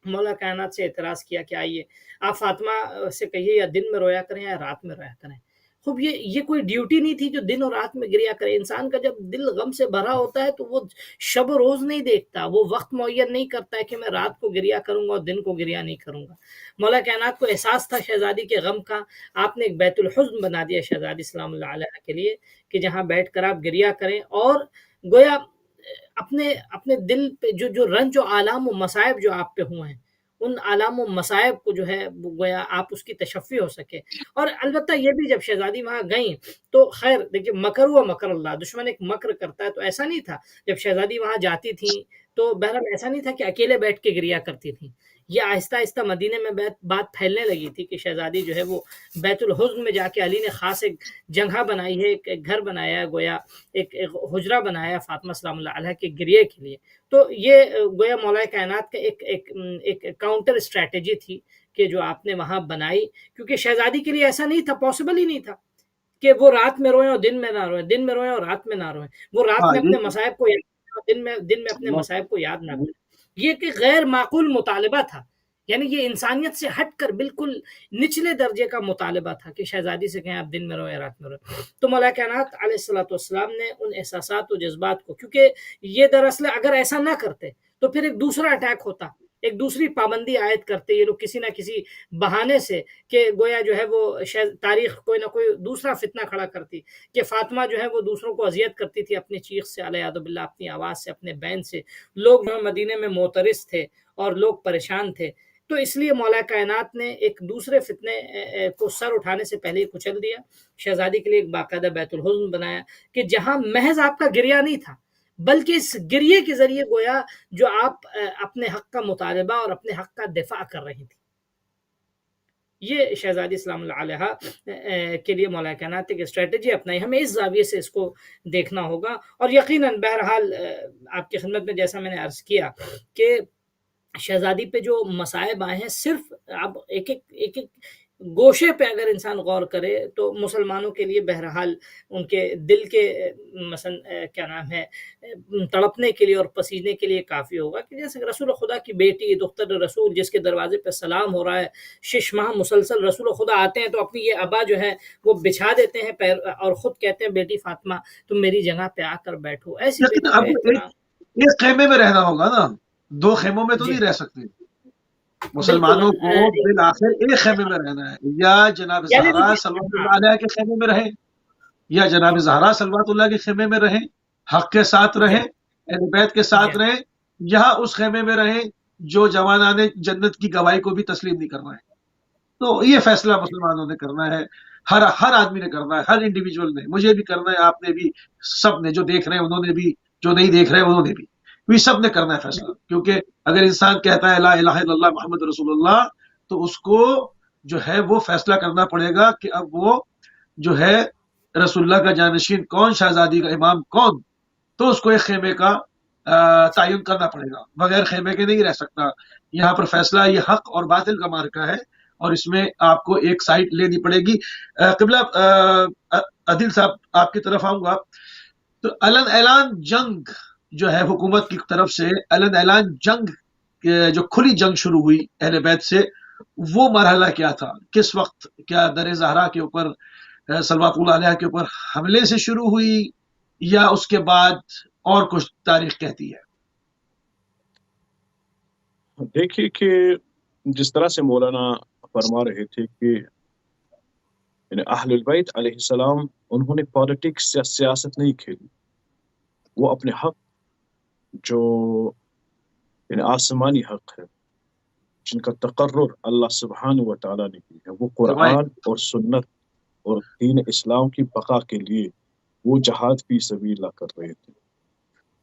مولا کائنات سے اعتراض کیا کہ آئیے آپ فاطمہ سے کہیے یا دن میں رویا کریں یا رات میں رویا کریں۔ خوب یہ کوئی ڈیوٹی نہیں تھی جو دن اور رات میں گریا کرے۔ انسان کا جب دل غم سے بھرا ہوتا ہے تو وہ شب و روز نہیں دیکھتا، وہ وقت معین نہیں کرتا ہے کہ میں رات کو گریا کروں گا اور دن کو گریا نہیں کروں گا۔ مولا کائنات کو احساس تھا شہزادی کے غم کا، آپ نے ایک بیت الحزن بنا دیا شہزادی سلام اللہ علیہ کے لیے کہ جہاں بیٹھ کر آپ گریا کریں، اور گویا اپنے دل پہ جو رنج و آلام و مصائب جو آپ پہ ہوئے ہیں، ان آلام و مصائب کو جو ہے گویا آپ اس کی تشفی ہو سکے۔ اور البتہ یہ بھی جب شہزادی وہاں گئیں تو خیر دیکھیے، مکر ہوا مکر اللہ، دشمن ایک مکر کرتا ہے، تو ایسا نہیں تھا جب شہزادی وہاں جاتی تھیں تو بہرحال ایسا نہیں تھا کہ اکیلے بیٹھ کے گریا کرتی تھیں، یہ آہستہ آہستہ مدینے میں بات پھیلنے لگی تھی کہ شہزادی جو ہے وہ بیت الحزن میں جا کے علی نے خاص ایک جگہ بنائی ہے، ایک گھر بنایا ہے، گویا ایک حجرہ بنایا ہے فاطمہ سلام اللہ علیہ کے گریے کے لیے. تو یہ گویا مولا کائنات کا ایک کاؤنٹر اسٹریٹجی تھی کہ جو آپ نے وہاں بنائی، کیونکہ شہزادی کے لیے ایسا نہیں تھا، پاسبل ہی نہیں تھا کہ وہ رات میں روئیں اور دن میں نہ روئیں، دن میں روئیں اور رات میں نہ روئیں، وہ رات ہاں میں اپنے یہ مصائب کو یاد، دن میں اپنے مصائب کو یاد نہ کریں. یہ ایک غیر معقول مطالبہ تھا، یعنی یہ انسانیت سے ہٹ کر بالکل نچلے درجے کا مطالبہ تھا کہ شہزادی سے کہیں آپ دن میں روئیں رات میں روئیں. تو مولا کائنات علیہ الصلوۃ والسلام نے ان احساسات و جذبات کو، کیونکہ یہ دراصل اگر ایسا نہ کرتے تو پھر ایک دوسرا اٹیک ہوتا، ایک دوسری پابندی عائد کرتے یہ لوگ کسی نہ کسی بہانے سے، کہ گویا جو ہے وہ تاریخ کوئی نہ کوئی دوسرا فتنہ کھڑا کرتی کہ فاطمہ جو ہے وہ دوسروں کو اذیت کرتی تھی اپنی چیخ سے، علیہ باللہ، اپنی آواز سے، اپنے بین سے. لوگ جو مدینے میں معترض تھے اور لوگ پریشان تھے. تو اس لیے مولا کائنات نے ایک دوسرے فتنے کو سر اٹھانے سے پہلے ہی کچل دیا. شہزادی کے لیے ایک باقاعدہ بیت الحزن بنایا کہ جہاں محض آپ کا گریہ نہیں تھا، بلکہ اس گریے کے ذریعے گویا جو آپ اپنے حق کا مطالبہ اور اپنے حق کا دفاع کر رہی تھی. یہ شہزادی سلام اللہ علیہ کے لیے مولا کائنات ایک اسٹریٹجی اپنائی. ہمیں اس زاویے سے اس کو دیکھنا ہوگا. اور یقیناً بہرحال آپ کی خدمت میں جیسا میں نے عرض کیا کہ شہزادی پہ جو مصائب آئے ہیں، صرف اب ایک گوشے پہ اگر انسان غور کرے تو مسلمانوں کے لیے بہرحال ان کے دل کے مثلا کیا نام ہے تڑپنے کے لیے اور پسینے کے لیے کافی ہوگا کہ جیسے رسول خدا کی بیٹی دختر رسول جس کے دروازے پہ سلام ہو رہا ہے، 6 ماہ مسلسل رسول خدا آتے ہیں تو اپنی یہ ابا جو ہے وہ بچھا دیتے ہیں پیر اور خود کہتے ہیں بیٹی فاطمہ تم میری جگہ پہ آ کر بیٹھو. ایسی لیکن بیٹی اب کا احترام. ایک خیمے میں رہنا ہوگا نا، 2 خیموں میں تو جی نہیں رہ سکتے. بالکل. مسلمانوں کو بالآخر ایک خیمے میں رہنا ہے، یا جناب یعنی زہرا صلوات اللہ علیہ کے خیمے میں رہیں، یا جناب زہرا صلوات اللہ کے خیمے میں رہیں، حق کے ساتھ رہیں، اہل بیت کے ساتھ رہیں، یہاں اس خیمے میں رہیں جو جوانان جنت کی گواہی کو بھی تسلیم نہیں کرنا ہے. تو یہ فیصلہ مسلمانوں نے کرنا ہے، ہر آدمی نے کرنا ہے، ہر انڈیویجول نے، مجھے بھی کرنا ہے، آپ نے بھی، سب نے، جو دیکھ رہے ہیں انہوں نے بھی، جو نہیں دیکھ رہے انہوں نے بھی سب نے کرنا ہے فیصلہ. کیونکہ اگر انسان کہتا ہے لا الہ الا اللہ محمد رسول اللہ، تو اس کو جو ہے وہ فیصلہ کرنا پڑے گا کہ اب وہ جو ہے رسول اللہ کا جانشین کون، شہزادی کا امام کون. تو اس کو ایک خیمے کا تعین کرنا پڑے گا، بغیر خیمے کے نہیں رہ سکتا. یہاں پر فیصلہ یہ حق اور باطل کا مارکا ہے، اور اس میں آپ کو ایک سائٹ لینی پڑے گی. قبلہ عادل صاحب آپ کی طرف آؤں گا. تو علن اعلان جنگ جو ہے حکومت کی طرف سے، علن اعلان جنگ جو کھلی جنگ شروع ہوئی اہل بیت سے، وہ مرحلہ کیا تھا؟ کس وقت؟ کیا در زہرا کے اوپر صلوات اللہ علیہ کے اوپر حملے سے شروع ہوئی، یا اس کے بعد اور کچھ تاریخ کہتی ہے؟ دیکھیے کہ جس طرح سے مولانا فرما رہے تھے کہ یعنی اہل البیت علیہ السلام انہوں نے پالیٹکس یا سیاست نہیں کھیلی، وہ اپنے حق جو یعنی آسمانی حق ہے جن کا تقرر اللہ سبحانہ و تعالیٰ نے کی ہے، وہ قرآن اور سنت اور دین اسلام کی بقا کے لیے وہ جہاد فی سبیل اللہ کر رہے تھے.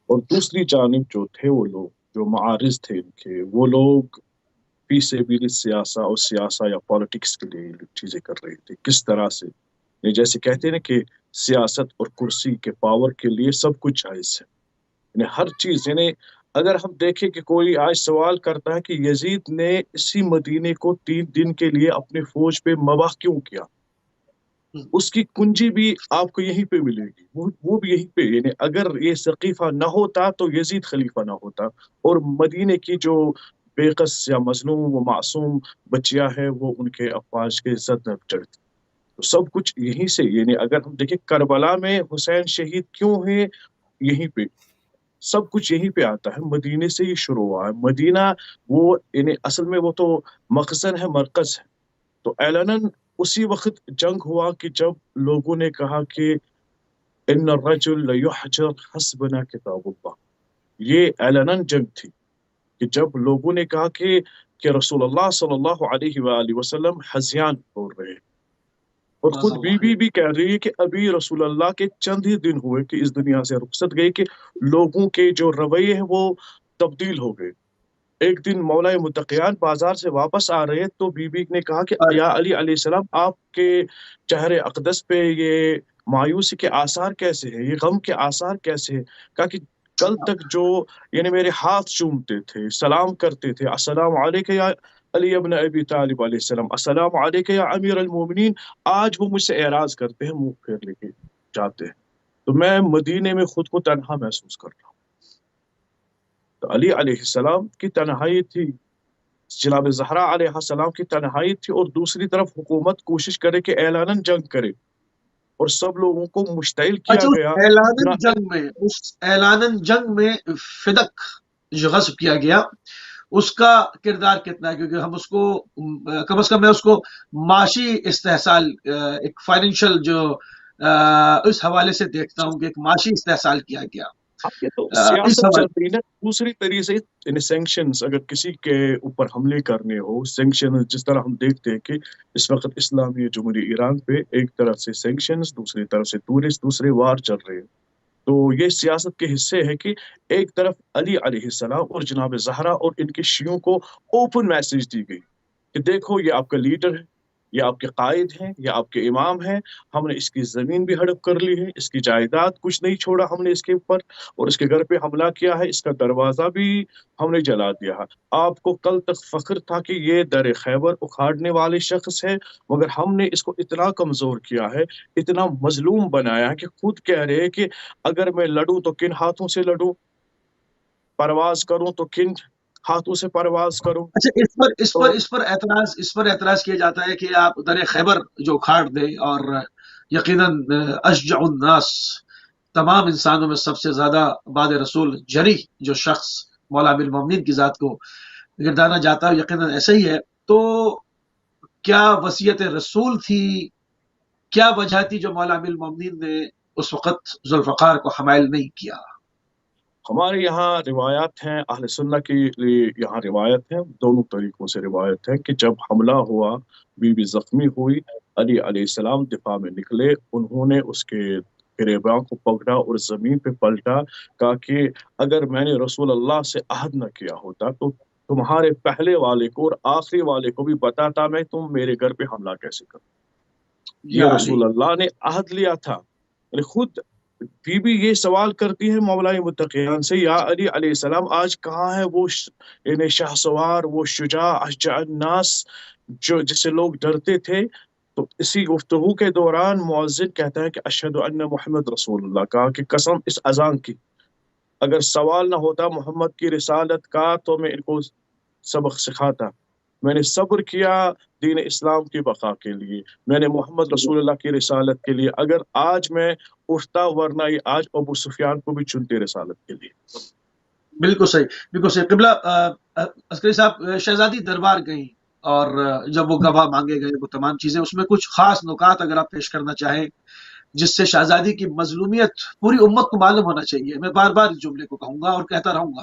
اور دوسری جانب جو تھے وہ لوگ جو معارض تھے ان کے، وہ لوگ فی سبیل سیاسہ اور سیاسہ یا پالیٹکس کے لیے چیزیں کر رہے تھے. کس طرح سے؟ جیسے کہتے ہیں نا کہ سیاست اور کرسی کے پاور کے لیے سب کچھ جائز ہے، یعنی ہر چیز. یعنی اگر ہم دیکھیں کہ کوئی آج سوال کرتا ہے کہ یزید نے اسی مدینے کو 3 دن کے لیے اپنے فوج پہ مباح کیوں کیا، اس کی کنجی بھی آپ کو یہیں پہ ملے گی، وہ بھی یہیں پہ. یعنی اگر یہ سقیفہ نہ ہوتا تو یزید خلیفہ نہ ہوتا، اور مدینے کی جو بے قص یا مظلوم و معصوم بچیاں ہیں وہ ان کے افواج کے زد میں چڑھتی. تو سب کچھ یہیں سے. یعنی اگر ہم دیکھیں کربلا میں حسین شہید کیوں ہیں، یہیں پہ سب کچھ یہیں پہ آتا ہے، مدینے سے ہی شروع ہوا ہے. مدینہ وہ یعنی اصل میں وہ تو مخزن ہے، مرکز ہے. تو اعلاناً اسی وقت جنگ ہوا کہ جب لوگوں نے کہا کہ ان الرجل لیحجر حسبنا کتاب اللہ. یہ اعلاناً جنگ تھی کہ جب لوگوں نے کہا کہ رسول اللہ صلی اللہ علیہ وآلہ وسلم ہذیان بول رہے ہیں، اور خود بی بھی کہہ رہی ہے کہ ابھی رسول اللہ کے چند ہی دن ہوئے کہ اس دنیا سے رخصت گئے، کہ لوگوں کے جو رویے ہیں وہ تبدیل ہو گئے۔ ایک دن مولا متقیان بازار سے واپس آ رہے تو بی بی نے کہا کہ یا علی علیہ السلام آپ کے چہرے اقدس پہ یہ مایوسی کے آثار کیسے ہیں، یہ غم کے آثار کیسے ہیں؟ کہا کہ کل تک جو یعنی میرے ہاتھ چومتے تھے، سلام کرتے تھے، السلام علیکم یا علی ابن ابی طالب علیہ السلام، السلام علیکم یا امیر المومنین، آج وہ مجھ سے اعراض کرتے ہیں، منہ پھیر لے کے جاتے ہیں۔ تو میں مدینے میں خود کو تنہا محسوس کر رہا ہوں۔ تو علی علیہ السلام کی تنہائی تھی، جناب زہرا علیہ السلام کی تنہائی تھی، اور دوسری طرف حکومت کوشش کرے کہ اعلاناً جنگ کرے اور سب لوگوں کو مشتعل کیا اچھا، گیا۔ اس اعلاناً جنگ میں فدق جو غصب کیا گیا اس کا کردار کتنا ہے؟ کیونکہ ہم اس کو کم از کم میں اس کو معاشی استحصال، ایک فائنینشیل جو اس حوالے سے دیکھتا ہوں کہ ایک معاشی استحصال کیا گیا یہ تو اس سیاست چل حوالے رہی ہے۔ دوسری طریقے سے یعنی سینکشنز، اگر کسی کے اوپر حملے کرنے ہو، سینکشن جس طرح ہم دیکھتے ہیں کہ اس وقت اسلامی جمہوریہ ایران پہ ایک طرف سے سینکشنز، دوسری طرف سے ٹورسٹ، دوسرے وار چل رہے ہیں، تو یہ سیاست کے حصے ہے کہ ایک طرف علی علیہ السلام اور جناب زہرا اور ان کے شیعوں کو اوپن میسج دی گئی کہ دیکھو یہ آپ کا لیڈر ہے، یہ آپ کے قائد ہیں، یہ آپ کے امام ہیں، ہم نے اس کی زمین بھی ہڑپ کر لی ہے، اس کی جائیداد کچھ نہیں چھوڑا ہم نے اس کے اوپر، اور اس کے گھر پہ حملہ کیا ہے، اس کا دروازہ بھی ہم نے جلا دیا ہے۔ آپ کو کل تک فخر تھا کہ یہ در خیبر اکھاڑنے والے شخص ہے، مگر ہم نے اس کو اتنا کمزور کیا ہے، اتنا مظلوم بنایا ہے کہ خود کہہ رہے کہ اگر میں لڑوں تو کن ہاتھوں سے لڑوں، پرواز کروں تو کن ہاتھوں سے پرواز کروں۔ اچھا، اس پر اعتراض کیا جاتا ہے کہ آپ در خیبر جو اکھاڑ دیں، اور یقیناً اشجع الناس، تمام انسانوں میں سب سے زیادہ بعد رسول جری جو شخص مولا امیر المومنین کی ذات کو گردانا جاتا ہے، یقیناً ایسا ہی ہے، تو کیا وصیت رسول تھی، کیا وجہ تھی جو مولا امیر المومنین نے اس وقت ذوالفقار کو حمائل نہیں کیا؟ ہمارے یہاں روایات ہیں، اہل سنہ کے لیے یہاں روایت ہے، دونوں طریقوں سے روایت ہے کہ جب حملہ ہوا، بی بی زخمی ہوئی، علی علیہ السلام دفاع میں نکلے، انہوں نے اس کے گریباں کو پکڑا اور زمین پہ پلٹا، کہا کہ اگر میں نے رسول اللہ سے عہد نہ کیا ہوتا تو تمہارے پہلے والے کو اور آخری والے کو بھی بتاتا میں تم میرے گھر پہ حملہ کیسے کرو۔ یہ رسول اللہ نے عہد لیا تھا۔ یعنی خود بی بی یہ سوال کرتی ہے مولا متقیان سے، یا علی علیہ السلام آج کہاں ہے وہ یعنی شاہ سوار، وہ شجاع اشجع الناس جو جس سے لوگ ڈرتے تھے؟ تو اسی گفتگو کے دوران مؤذن کہتا ہے کہ اشہد ان محمد رسول اللہ، کہا کہ قسم اس اذان کی، اگر سوال نہ ہوتا محمد کی رسالت کا تو میں ان کو سبق سکھاتا۔ میں نے صبر کیا دین اسلام کی بقا کے لیے، میں نے محمد رسول اللہ کی رسالت کے لیے، اگر آج میں اٹھتا، ورنہ یہ آج ابو سفیان کو بھی چنتے رسالت کے لیے۔ بالکل صحیح، بالکل صحیح۔ قبلہ عسکری صاحب، شہزادی دربار گئیں اور جب وہ گواہ مانگے گئے، وہ تمام چیزیں، اس میں کچھ خاص نکات اگر آپ پیش کرنا چاہیں جس سے شہزادی کی مظلومیت پوری امت کو معلوم ہونا چاہیے۔ میں بار بار اس جملے کو کہوں گا اور کہتا رہوں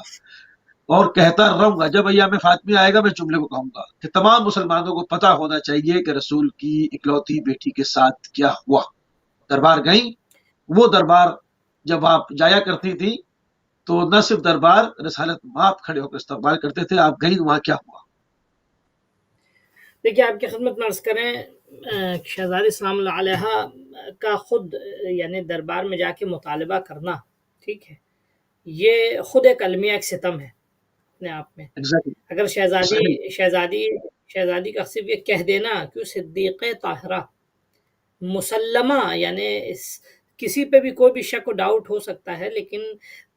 گا، جب ایام فاطمیہ آئے گا میں جملے کو کہوں گا کہ تمام مسلمانوں کو پتہ ہونا چاہیے کہ رسول کی اکلوتی بیٹی کے ساتھ کیا ہوا۔ دربار گئیں، وہ دربار جب آپ جایا کرتی تھی تو نہ صرف دربار، رسالت آپ کھڑے ہو کر استقبال کرتے تھے، آپ گئیں وہاں کیا ہوا؟ دیکھیے آپ کی خدمت میں عرض کریں، شہزادی سلام اللہ علیہ کا خود یعنی دربار میں جا کے مطالبہ کرنا، ٹھیک ہے، یہ خود ایک المیہ، ایک ستم ہے اپنے آپ میں۔ اگر شہزادی کا صرف یہ کہہ دینا کہ صدیق طاہرہ مسلمہ، یعنی کسی پہ بھی کوئی بھی شک و ڈاؤٹ ہو سکتا ہے، لیکن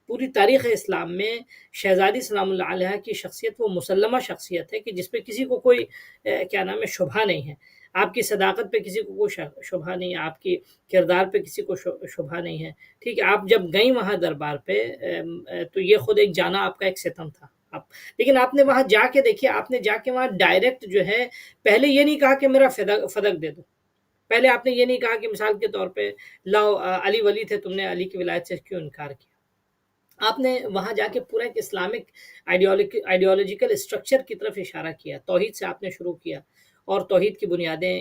پوری تاریخ اسلام میں شہزادی سلام اللہ علیہ کی شخصیت وہ مسلمہ شخصیت ہے کہ جس پہ کسی کو کوئی کیا نام ہے شبہ نہیں ہے۔ آپ کی صداقت پہ کسی کو کوئی شبہ نہیں ہے، آپ کی کردار پہ کسی کو شبہ نہیں ہے، ٹھیک ہے۔ آپ جب گئیں وہاں دربار پہ تو یہ خود ایک جانا آپ کا ایک ستم تھا۔ لیکن آپ نے وہاں جا کے دیکھیے، آپ نے جا کے وہاں ڈائریکٹ جو ہے پہلے یہ نہیں کہا کہ میرا فدق دے دو، پہلے آپ نے یہ نہیں کہا کہ مثال کے طور پہ لاؤ علی ولی تھے، تم نے علی کی ولایت سے کیوں انکار کیا۔ آپ نے وہاں جا کے پورا ایک اسلامک آئیڈیالوجیکل اسٹرکچر کی طرف اشارہ کیا، توحید سے آپ نے شروع کیا، اور توحید کی بنیادیں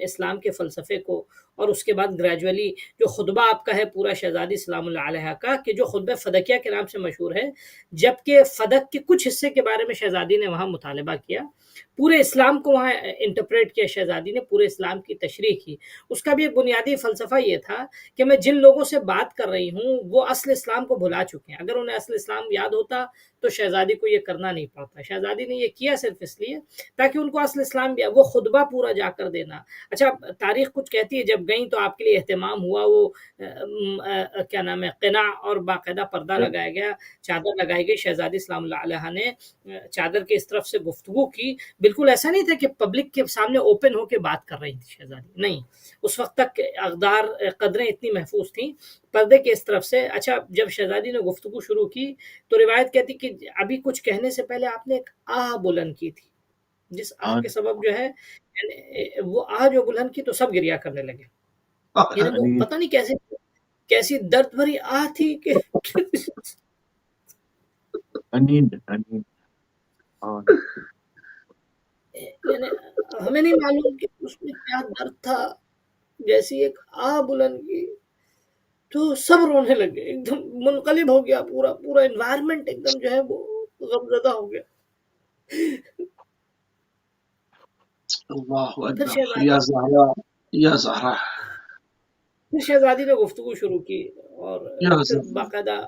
اسلام کے فلسفے کو، اور اس کے بعد گریجولی جو خطبہ آپ کا ہے پورا شہزادی سلام اللہ علیہ کا، کہ جو خطبہ فدکیہ کے نام سے مشہور ہے، جبکہ فدق کے کچھ حصے کے بارے میں شہزادی نے وہاں مطالبہ کیا، پورے اسلام کو وہاں انٹرپریٹ کیا شہزادی نے، پورے اسلام کی تشریح کی۔ اس کا بھی ایک بنیادی فلسفہ یہ تھا کہ میں جن لوگوں سے بات کر رہی ہوں وہ اصل اسلام کو بھلا چکے ہیں، اگر انہیں اصل اسلام یاد ہوتا تو شہزادی کو یہ کرنا نہیں پڑتا۔ شہزادی نے یہ کیا صرف اس لیے تاکہ ان کو اصل اسلام بھی، وہ خطبہ پورا جا کر دینا۔ اچھا تاریخ کچھ کہتی ہے جب گئیں تو آپ کے لیے اہتمام ہوا، وہ کیا نام ہے، قناع اور باقاعدہ پردہ لگایا گیا، چادر لگائی گئی، شہزادی سلام اللہ علیہ نے چادر کے اس طرف سے گفتگو کی۔ بالکل ایسا نہیں تھا کہ پبلک کے سامنے اوپن ہو کے بات کر رہی تھی شہزادی، نہیں، اس وقت تک اقدار قدریں اتنی محفوظ تھیں پردے کے اس طرف سے۔ اچھا جب شہزادی نے گفتگو شروع کی تو روایت کہتی کہ ابھی کچھ کہنے سے پہلے آپ نے ایک آہ بلند کی تھی، جس آہ کے سبب جو ہے وہ آہ جو بلند کی تو سب گریا کرنے لگے، یعنی وہ پتہ نہیں کیسی درد بھری آہ تھی کہ یعنی ہمیں نہیں معلوم کہ اس میں کیا درد تھا، جیسی ایک آہ بلند کی تو سب رونے لگے، ایک دم منقلب ہو گیا، پورا انوائرمنٹ ایک دم جو ہے وہ غمزدہ ہو گیا۔ اللہ اکبر، یا زہرا یا زہرا۔ پھر شہزادی نے گفتگو شروع کی اور پھر باقاعدہ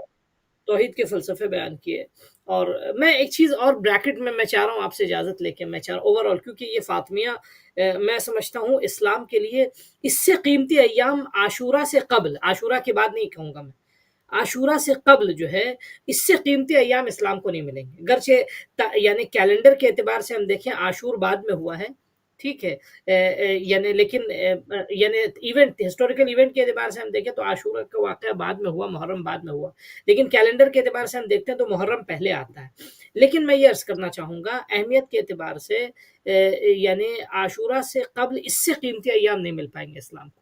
توحید کے فلسفے بیان کیے۔ اور میں ایک چیز اور بریکٹ میں چاہ رہا ہوں آپ سے اجازت لے کے، میں چاہ رہا ہوں اوور آل، کیونکہ یہ فاطمیہ میں سمجھتا ہوں اسلام کے لیے اس سے قیمتی ایام عاشورہ سے قبل، عاشورہ کے بعد نہیں کہوں گا میں، عاشورہ سے قبل جو ہے اس سے قیمتی ایام اسلام کو نہیں ملیں گے، گرچہ یعنی کیلنڈر کے اعتبار سے ہم دیکھیں عاشور بعد میں ہوا ہے، ٹھیک ہے، یعنی لیکن یعنی ایونٹ، ہسٹوریکل ایونٹ کے اعتبار سے ہم دیکھیں تو عاشورہ کا واقعہ بعد میں ہوا، محرم بعد میں ہوا، لیکن کیلنڈر کے اعتبار سے ہم دیکھتے ہیں تو محرم پہلے آتا ہے۔ لیکن میں یہ عرض کرنا چاہوں گا اہمیت کے اعتبار سے یعنی عاشورہ سے قبل اس سے قیمتی ایام نہیں مل پائیں گے اسلام کو۔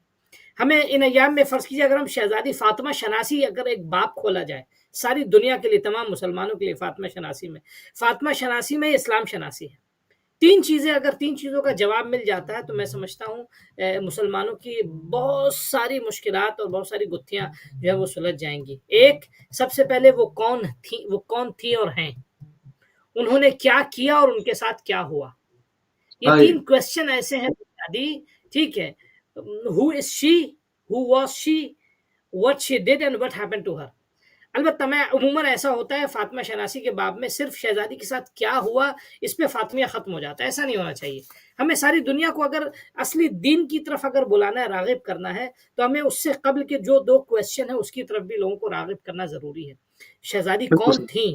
ہمیں ان ایام میں فرض کیجیے اگر ہم شہزادی فاطمہ شناسی اگر ایک باب کھولا جائے ساری دنیا کے لیے، تمام مسلمانوں کے لیے، فاطمہ شناسی میں اسلام شناسی ہے، تین چیزوں کا جواب مل جاتا ہے تو میں سمجھتا ہوں مسلمانوں کی بہت ساری مشکلات اور بہت ساری گتھیاں جو ہے وہ سلجھ جائیں گی۔ ایک، سب سے پہلے وہ کون تھی اور ہیں، انہوں نے کیا کیا اور ان کے ساتھ کیا ہوا، یہ تین کویسچن ایسے ہیں بنیادی، ٹھیک ہے، who is she, who was she, what she did and what happened to her۔ البتہ میں عموماً ایسا ہوتا ہے فاطمہ شناسی کے باب میں صرف شہزادی کے ساتھ کیا ہوا اس پہ فاطمیہ ختم ہو جاتا ہے، ایسا نہیں ہونا چاہیے۔ ہمیں ساری دنیا کو اگر اصلی دین کی طرف اگر بلانا ہے، راغب کرنا ہے، تو ہمیں اس سے قبل کے جو دو کویسچن ہیں اس کی طرف بھی لوگوں کو راغب کرنا ضروری ہے۔ شہزادی کون تھیں،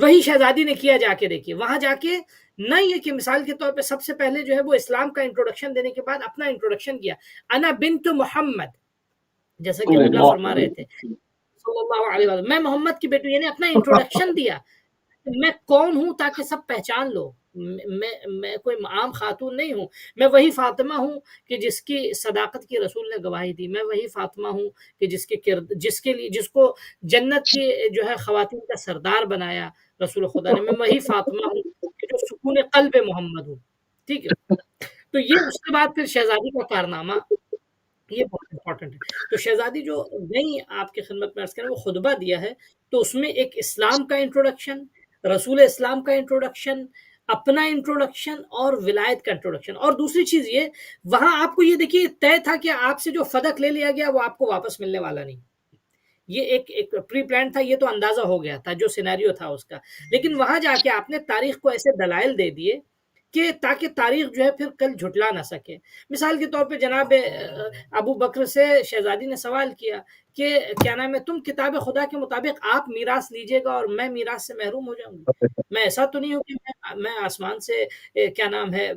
وہی شہزادی نے کیا، جا کے دیکھیے وہاں جا کے، نہیں ہے کہ مثال کے طور پہ سب سے پہلے جو ہے وہ اسلام کا انٹروڈکشن دینے کے بعد اپنا انٹروڈکشن کیا، انا بنت محمد، جیسا کہ اللہ فرما رہے تھے صلی اللہ علیہ وسلم، میں محمد کی بیٹی، یعنی اپنا انٹروڈکشن دیا، میں کون ہوں تاکہ سب پہچان لو، میں کوئی عام خاتون نہیں ہوں، میں وہی فاطمہ ہوں کہ جس کی صداقت کی رسول نے گواہی دی، میں وہی فاطمہ ہوں کہ جس کو جنت کی جو ہے خواتین کا سردار بنایا رسول خدا نے، میں وہی فاطمہ ہوں کہ جو سکون قلب محمد ہوں، ٹھیک ہے۔ تو یہ اس کے بعد پھر شہزادی کا کارنامہ یہ بہت امپورٹنٹ ہے۔ تو شہزادی جو نہیں آپ کی خدمت میں عرض کریں وہ خطبہ دیا ہے، تو اس میں ایک اسلام کا انٹروڈکشن، رسول اسلام کا انٹروڈکشن، اپنا انٹروڈکشن اور ولایت کا انٹروڈکشن، اور دوسری چیز یہ وہاں آپ کو یہ دیکھیے طے تھا کہ آپ سے جو فدق لے لیا گیا وہ آپ کو واپس ملنے والا نہیں، یہ ایک پری پلان تھا، یہ تو اندازہ ہو گیا تھا جو سینیریو تھا اس کا، لیکن وہاں جا کے آپ نے تاریخ کو ایسے دلائل دے دیے کہ تاکہ تاریخ جو ہے پھر کل جھٹلا نہ سکے۔ مثال کے طور پہ جناب ابو بکر سے شہزادی نے سوال کیا کہ کیا نام ہے، تم کتاب خدا کے مطابق آپ میراث لیجئے گا اور میں میراث سے محروم ہو جاؤں گی، میں ایسا تو نہیں ہوں کہ میں آسمان سے کیا نام ہے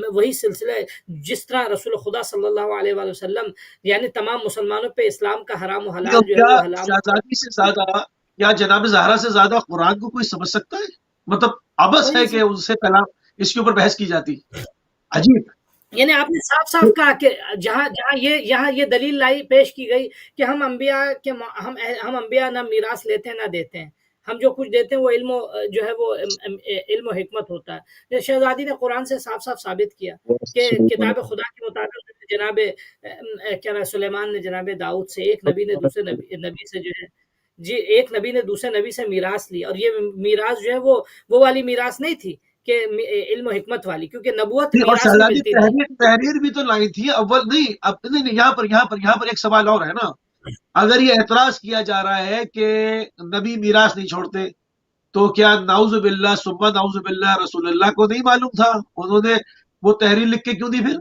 وہی سلسلہ جس طرح رسول خدا صلی اللہ علیہ وآلہ وسلم یعنی تمام مسلمانوں پہ اسلام کا حرام و حلال جو ہے وہ حلال، شہزادی سے زیادہ یا جناب زہرا سے زیادہ قرآن کو کوئی سمجھ سکتا ہے؟ مطلب عبث ہے کہ اس سے کلام اس کے اوپر بحث کی جاتی، عجیب۔ یعنی آپ نے صاف صاف کہا کہ یہاں یہ دلیل پیش کی گئی کہ ہم انبیاء نہ میراث لیتے ہیں نہ دیتے ہیں، ہم جو کچھ دیتے ہیں وہ جو ہے وہ علم و حکمت ہوتا ہے. شہزادی نے قرآن سے صاف صاف ثابت کیا کہ کتاب خدا کے مطابق جناب کیا نام سلیمان نے جناب داؤد سے، ایک نبی نے دوسرے نبی سے جو ہے ایک نبی نے دوسرے نبی سے میراث لی، اور یہ میراث جو ہے وہ والی میراث نہیں تھی کہ علم و حکمت والی، کیونکہ نبوت اور میراث میں شہزادی ملتی نہیں. تحریر بھی تو لائی تھی اول نہیں. اب نہیں یہاں پر ایک سوال اور ہے نا. اگر یہ اعتراض کیا جا رہا ہے کہ نبی میراث نہیں چھوڑتے، تو کیا نعوذ باللہ ثم نعوذ باللہ رسول اللہ کو نہیں معلوم تھا؟ انہوں نے وہ تحریر لکھ کے کیوں دی پھر؟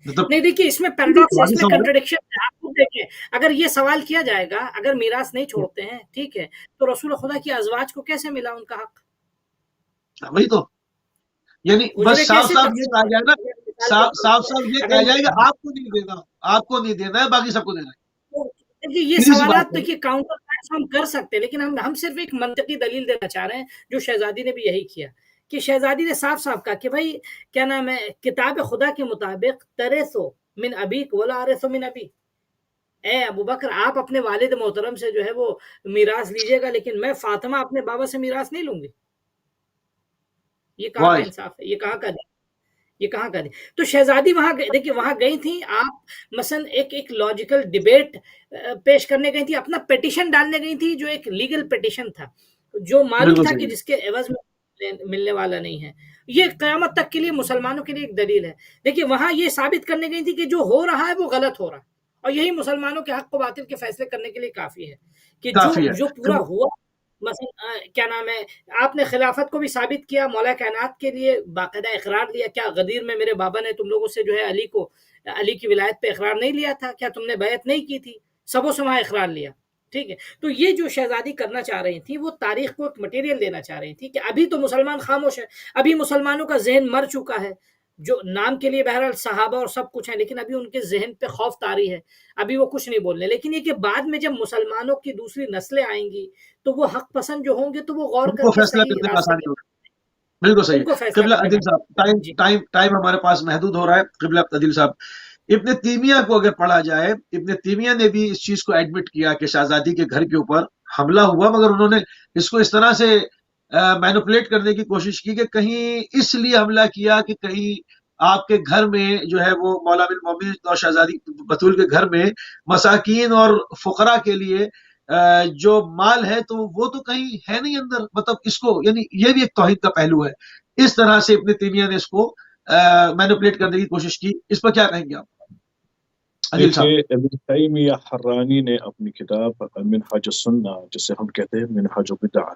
نہیں دیکھیے اس میں پیراڈاکس ہے، اس میں کنٹرڈکشن ہے. آپ خود دیکھیں، اگر یہ سوال کیا جائے گا اگر میراث نہیں چھوڑتے ہیں ٹھیک ہے، تو رسول خدا کی ازواج کو کیسے ملا ان کا حق؟ وہی تو، یعنی بس صاف صاف یہ کہا جائے گا، صاف یہ کہا جائے گا آپ کو نہیں دینا، آپ کو نہیں دینا ہے، باقی سب کو دینا ہے. دیکھیے یہ سوالات دیکھیے کاؤنٹر پارٹس ہم کر سکتے ہیں، لیکن ہم صرف ایک منطقی دلیل دینا چاہ رہے ہیں، جو شہزادی نے بھی یہی کیا کہ شہزادی نے صاف صاف کہا کہ بھائی کیا نام ہے کتاب خدا کے مطابق ترثو من ابیک ولا ارثو من ابی. اے ابو بکر آپ اپنے والد محترم سے جو ہے وہ میراث لیجئے گا، لیکن میں فاطمہ اپنے بابا سے میراث نہیں لوں گی. یہ کہاں کا انصاف ہے؟ یہ کہاں کا دین؟ یہ کہاں کا دین؟ تو شہزادی وہاں دیکھیے وہاں گئی تھیں آپ مثلا ایک لاجیکل ڈیبیٹ پیش کرنے گئی تھی، اپنا پیٹیشن ڈالنے گئی تھی جو ایک لیگل پیٹیشن تھا، جو معلوم تھا کہ جس کے عوض میں ملنے والا نہیں ہے. یہ قیامت تک کے لیے مسلمانوں کے لیے ایک دلیل ہے. دیکھیے وہاں یہ ثابت کرنے گئی تھی کہ جو ہو رہا ہے وہ غلط ہو رہا ہے، اور یہی مسلمانوں کے حق و باطل کے فیصلے کرنے کے لیے کافی ہے کہ جو پورا ہوا. مثلا کیا نام ہے آپ نے خلافت کو بھی ثابت کیا، مولا کائنات کے لیے باقاعدہ اقرار لیا. کیا غدیر میں میرے بابا نے تم لوگوں سے جو ہے علی کی ولایت پہ اقرار نہیں لیا تھا؟ کیا تم نے بیعت نہیں کی تھی؟ سب و سماع اقرار لیا. ٹھیک ہے، تو یہ جو شہزادی کرنا چاہ رہی تھی وہ تاریخ کو ایک مٹیریل دینا چاہ رہی تھی کہ ابھی تو مسلمان خاموش ہے، ابھی مسلمانوں کا ذہن مر چکا ہے، جو نام کے لیے بہرحال صحابہ اور سب کچھ ہیں، لیکن ابھی ان کے ذہن پہ خوف طاری ہے، ابھی وہ کچھ نہیں بولنے. لیکن یہ کہ بعد میں جب مسلمانوں کی دوسری نسلیں آئیں گی تو وہ حق پسند جو ہوں گے تو وہ غور کر کے صحیح راستے. بالکل صحیح. قبلہ عدیل صاحب ٹائم ہمارے پاس محدود ہو رہا ہے. قبلہ عدیل صاحب ابن تیمیہ کو اگر پڑھا جائے، ابن تیمیہ نے بھی اس چیز کو ایڈمٹ کیا کہ شہزادی کے گھر کے اوپر حملہ ہوا، مگر انہوں نے اس کو اس طرح سے مینوپولیٹ کرنے کی کوشش کی کہ کہیں اس لیے حملہ کیا کہ کہیں آپ کے گھر میں جو ہے وہ مولا بالمومنین اور شہزادی بطول کے گھر میں مساکین اور فقراء کے لیے جو مال ہے تو وہ تو کہیں ہے نہیں اندر. مطلب اس کو یعنی یہ بھی ایک توحید کا پہلو ہے. اس طرح سے ابن تیمیہ نے اس کو مینوپولیٹ کرنے کی کوشش کی. اس پر کیا کہیں گے آپ؟ ابن تیمیہ حرانی نے اپنی کتاب منہاج السنہ جسے ہم کہتے ہیں منہاج البدع،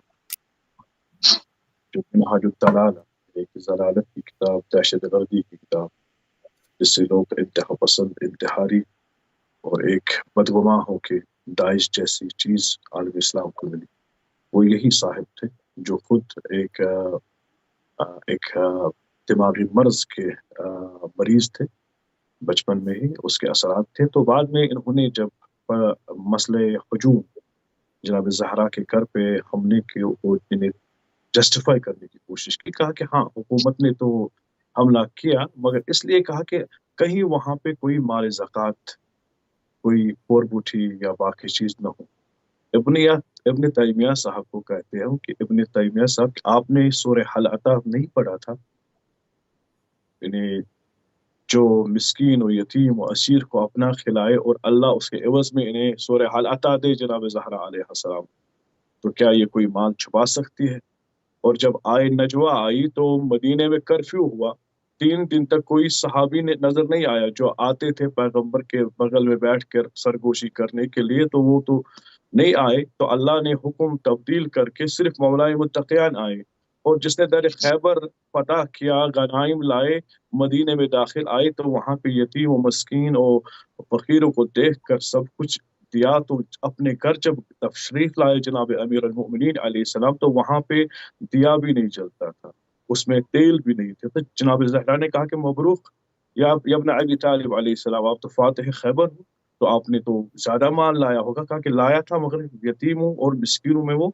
جو منہاج الضلالہ ایک ضلالت کی کتاب، دہشت گردی کی کتاب، جس سے لوگ انتہا پسند، انتحاری اور ایک بدگماں ہو کے داعش جیسی چیز عالم اسلام کو ملی، وہ یہی صاحب تھے جو خود ایک دماغی مرض کے مریض تھے. بچپن میں ہی اس کے اثرات تھے. تو بعد میں انہوں نے جب مسئلہ ہجوم جناب زہرا کے گھر پہ حملے کے جسٹیفائی کرنے کی کوشش کی، کہا کہ ہاں حکومت نے تو حملہ کیا، مگر اس لیے کہا کہ کہیں وہاں پہ کوئی مال زکوٰۃ، کوئی پور بوٹھی یا باقی چیز نہ ہو. ابن تیمیہ صاحب کو کہتے ہیں کہ ابن تیمیہ صاحب آپ نے سورہ حل عطا نہیں پڑھا تھا؟ یعنی جو مسکین و یتیم و اسیر کو اپنا کھلائے اور اللہ اس کے عوض میں انہیں سورہ حل عطا دے جناب زہرا علیہ السلام، تو کیا یہ کوئی مال چھپا سکتی ہے؟ اور جب نجوہ آئی تو مدینے میں کرفیو ہوا، 3 دن تک کوئی صحابی نے نظر نہیں آیا جو آتے تھے پیغمبر کے بغل میں بیٹھ کر سرگوشی کرنے کے لیے، تو وہ تو نہیں آئے. تو اللہ نے حکم تبدیل کر کے صرف مولائے متقیان آئے، اور جس نے در خیبر فتح کیا، غنائم لائے، مدینے میں داخل آئے، تو وہاں پہ یتیم و مسکین اور فقیروں کو دیکھ کر سب کچھ دیا. تو اپنے گھر جب تشریف لائے جناب امیر المؤمنین علیہ السلام، تو وہاں پہ دیا بھی نہیں جلتا تھا، اس میں تیل بھی نہیں تھا. تو جناب زہرا نے کہا کہ مبروک یا ابن ابی طالب علیہ السلام، آپ تو فاتح خیبر ہو، تو آپ نے تو زیادہ مال لایا ہوگا. کہا کہ لایا تھا، مگر یتیموں اور مسکینوں میں وہ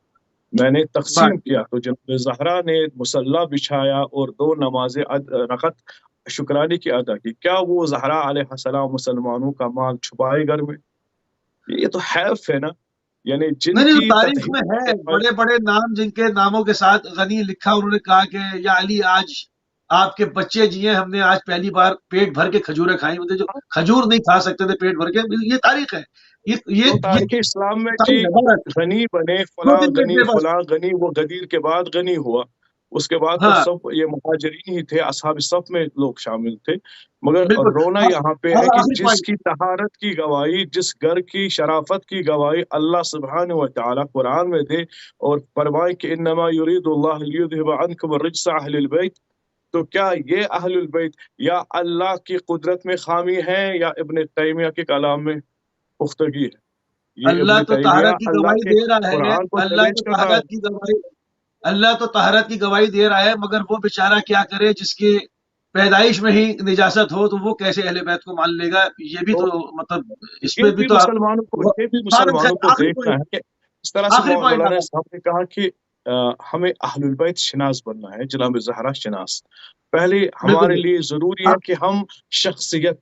میں نے تقسیم کیا. تو جناب زہرا نے مصلی بچھایا اور 2 نمازیں رکعت شکرانے کی ادا کی. کیا وہ زہرا علیہ السلام مسلمانوں کا مال چھپائے گھر میں؟ یہ تو حیف ہے نا. یعنی جن نہیں کی تاریخ میں ہے بڑے بڑے نام جن کے ناموں کے ساتھ غنی لکھا، انہوں نے کہا کہ یا علی آج آپ کے بچے جیے، ہم نے آج پہلی بار پیٹ بھر کے کھجوریں کھائی، مطلب جو کھجور نہیں کھا سکتے تھے پیٹ بھر کے، یہ تاریخ ہے، یہ تاریخ اسلام میں جی غنی بنے فلاں غنی وہ غدیر کے بعد غنی ہوا، اس کے بعد تو سب یہ مہاجرین ہی تھے، اصحاب صف میں لوگ شامل تھے، مگر رونا یہاں پہ ہے کہ جس کی طہارت کی گواہی، جس گھر کی شرافت کی گواہی اللہ سبحانہ و تعالی قرآن میں دے اور فرمائے کہ انما یرید اللہ لیذھب عنکم الرجس اہل البیت، تو کیا یہ اہل البیت یا اللہ کی قدرت میں خامی ہے یا ابن تیمیہ کے کلام میں پختگی ہے؟ اللہ تو طہارت کی گواہی دے رہا ہے، اللہ تو طہارت کی گواہی دے رہا ہے، مگر وہ بیچارہ کیا کرے جس کی پیدائش میں ہی نجاست ہو، تو وہ کیسے اہل بیت کو مان لے گا؟ یہ بھی تو مطلب اس میں بھی تو مسلمانوں کو دیکھنا ہے کہ اس طرح سے مولانا صاحب نے کہا کہ ہمیں اہل البیت شناس بننا ہے، جناب زہرا شناس۔ پہلے ہمارے لیے ضروری ہے کہ ہم شخصیت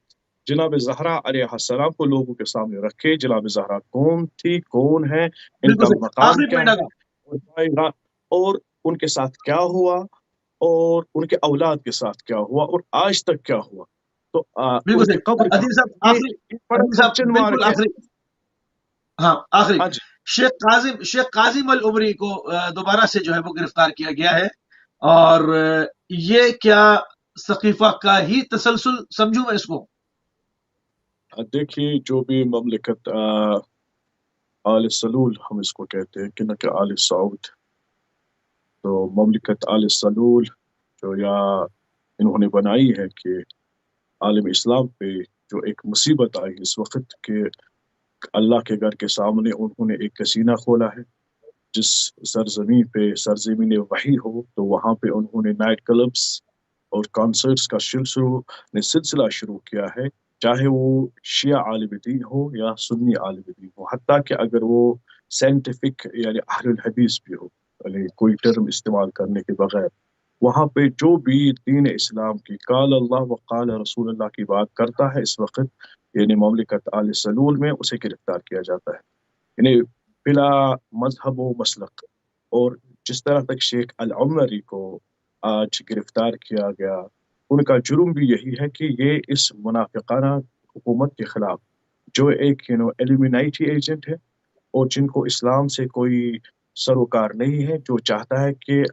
جناب زہرا علیہ السلام کو لوگوں کے سامنے رکھے، جناب زہرا کون تھی، کون ہے، ان کا مقام کیا ہے، اور ان کے ساتھ کیا ہوا، اور ان کے اولاد کے ساتھ کیا ہوا، اور آج تک کیا ہوا، تو ان کی قبر آخری شیخ کاظم العمری کو دوبارہ سے جو ہے وہ گرفتار کیا گیا ہے، اور یہ کیا سقیفہ کا ہی تسلسل سمجھوں میں اس کو؟ دیکھیے جو بھی مملکت آل سلول ہم اس کو کہتے ہیں کہ نہ کہ آل سعود، تو مملکت آل سلول جو یا انہوں نے بنائی ہے کہ عالم اسلام پہ جو ایک مصیبت آئی اس وقت کہ اللہ کے گھر کے سامنے انہوں نے ایک کسینہ کھولا ہے، جس سرزمین پہ سرزمین وحی ہو، تو وہاں پہ انہوں نے نائٹ کلبس اور کانسرٹس کا سلسلہ شروع کیا ہے، چاہے وہ شیعہ عالم دین ہو یا سنی عالم دین ہو، حتیٰ کہ اگر وہ سائنٹیفک یعنی اہل الحدیث بھی ہو، یعنی کوئی ٹرم استعمال کرنے کے بغیر، وہاں پہ جو بھی دین اسلام کی قال اللہ و قال رسول اللہ کی بات کرتا ہے اس وقت یعنی مملکت آل سلول میں، اسے گرفتار کیا جاتا ہے، یعنی بلا مذہب و مسلک۔ اور جس طرح تک شیخ العمری کو آج گرفتار کیا گیا، ان کا جرم بھی یہی ہے کہ یہ اس منافقانہ حکومت کے خلاف جو ایک ایلیمینائٹی ایجنٹ ہے، اور جن کو اسلام سے کوئی سروکار نہیں ہے، جو چاہتا ہے کہ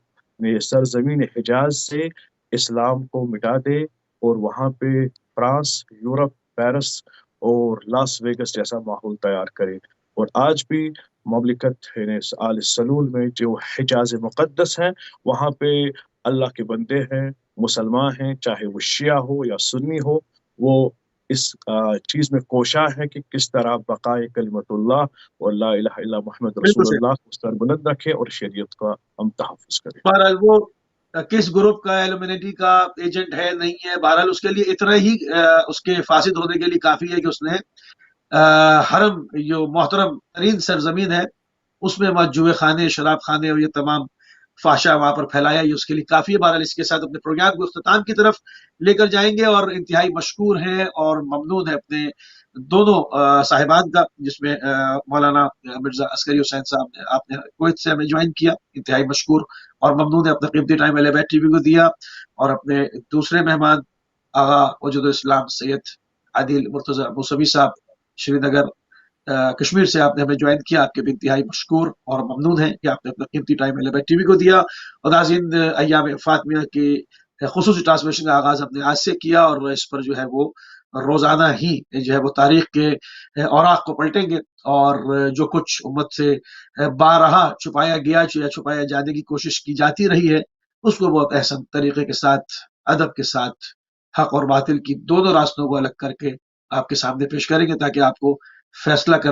سرزمین حجاز سے اسلام کو مٹا دے اور وہاں پہ فرانس، یورپ، پیرس اور لاس ویگس جیسا ماحول تیار کرے۔ اور آج بھی مملکت آل سلول میں جو حجاز مقدس ہیں، وہاں پہ اللہ کے بندے ہیں، مسلمان ہیں، چاہے وہ شیعہ ہو یا سنی ہو، وہ اس چیز میں کوشاں ہے کہ کس طرح بقائے کلمت اللہ اور لا الہ الا محمد رسول اللہ کو سربلند رکھے اور شریعت کا ہم تحفظ کریں۔ بہرحال وہ کس گروپ کا ایلومینٹی کا ایجنٹ ہے نہیں ہے، بہرحال اس کے لیے اتنا ہی اس کے فاسد ہونے کے لیے کافی ہے کہ اس نے حرم جو محترم ترین سرزمین ہے اس میں جوئے خانے، شراب خانے اور یہ تمام فحشا وہاں پر پھیلایا، یہ اس کے لیے کافی ہے۔ بہرحال اس کے ساتھ اپنے پروگرام کو اختتام کی طرف لے کر جائیں گے، اور انتہائی مشکور ہیں اور ممنون ہے اپنے دونوں صاحبان کا، جس میں مولانا مرزا عسکری حسین صاحب آپ نے کویت سے ہمیں جوائن کیا، انتہائی مشکور اور ممنون ہے، اپنا قیمتی ٹائم اہل بیت ٹی وی کو دیا، اور اپنے دوسرے مہمان آغا وجود اسلام سید عادل مرتضی موسوی صاحب شری نگر کشمیر سے آپ نے ہمیں جوائن کیا، آپ کے بھی انتہائی مشکور اور ممنون ہیں کہ آپ نے اپنا قیمتی ٹائم اہل بیت ٹی وی کو دیا۔ اور ناظرین ایام فاطمیہ کی خصوصی ٹرانسمیشن کا آغاز اپنے آج سے کیا، اور اس پر جو ہے وہ روزانہ ہی جو ہے وہ تاریخ کے اوراق کو پلٹیں گے، اور جو کچھ امت سے بارہا چھپایا گیا یا چھپایا جانے کی کوشش کی جاتی رہی ہے، اس کو بہت احسن طریقے کے ساتھ، ادب کے ساتھ، حق اور باطل کی دونوں راستوں کو الگ کر کے آپ کے سامنے پیش کریں گے، تاکہ آپ کو فیصلہ کر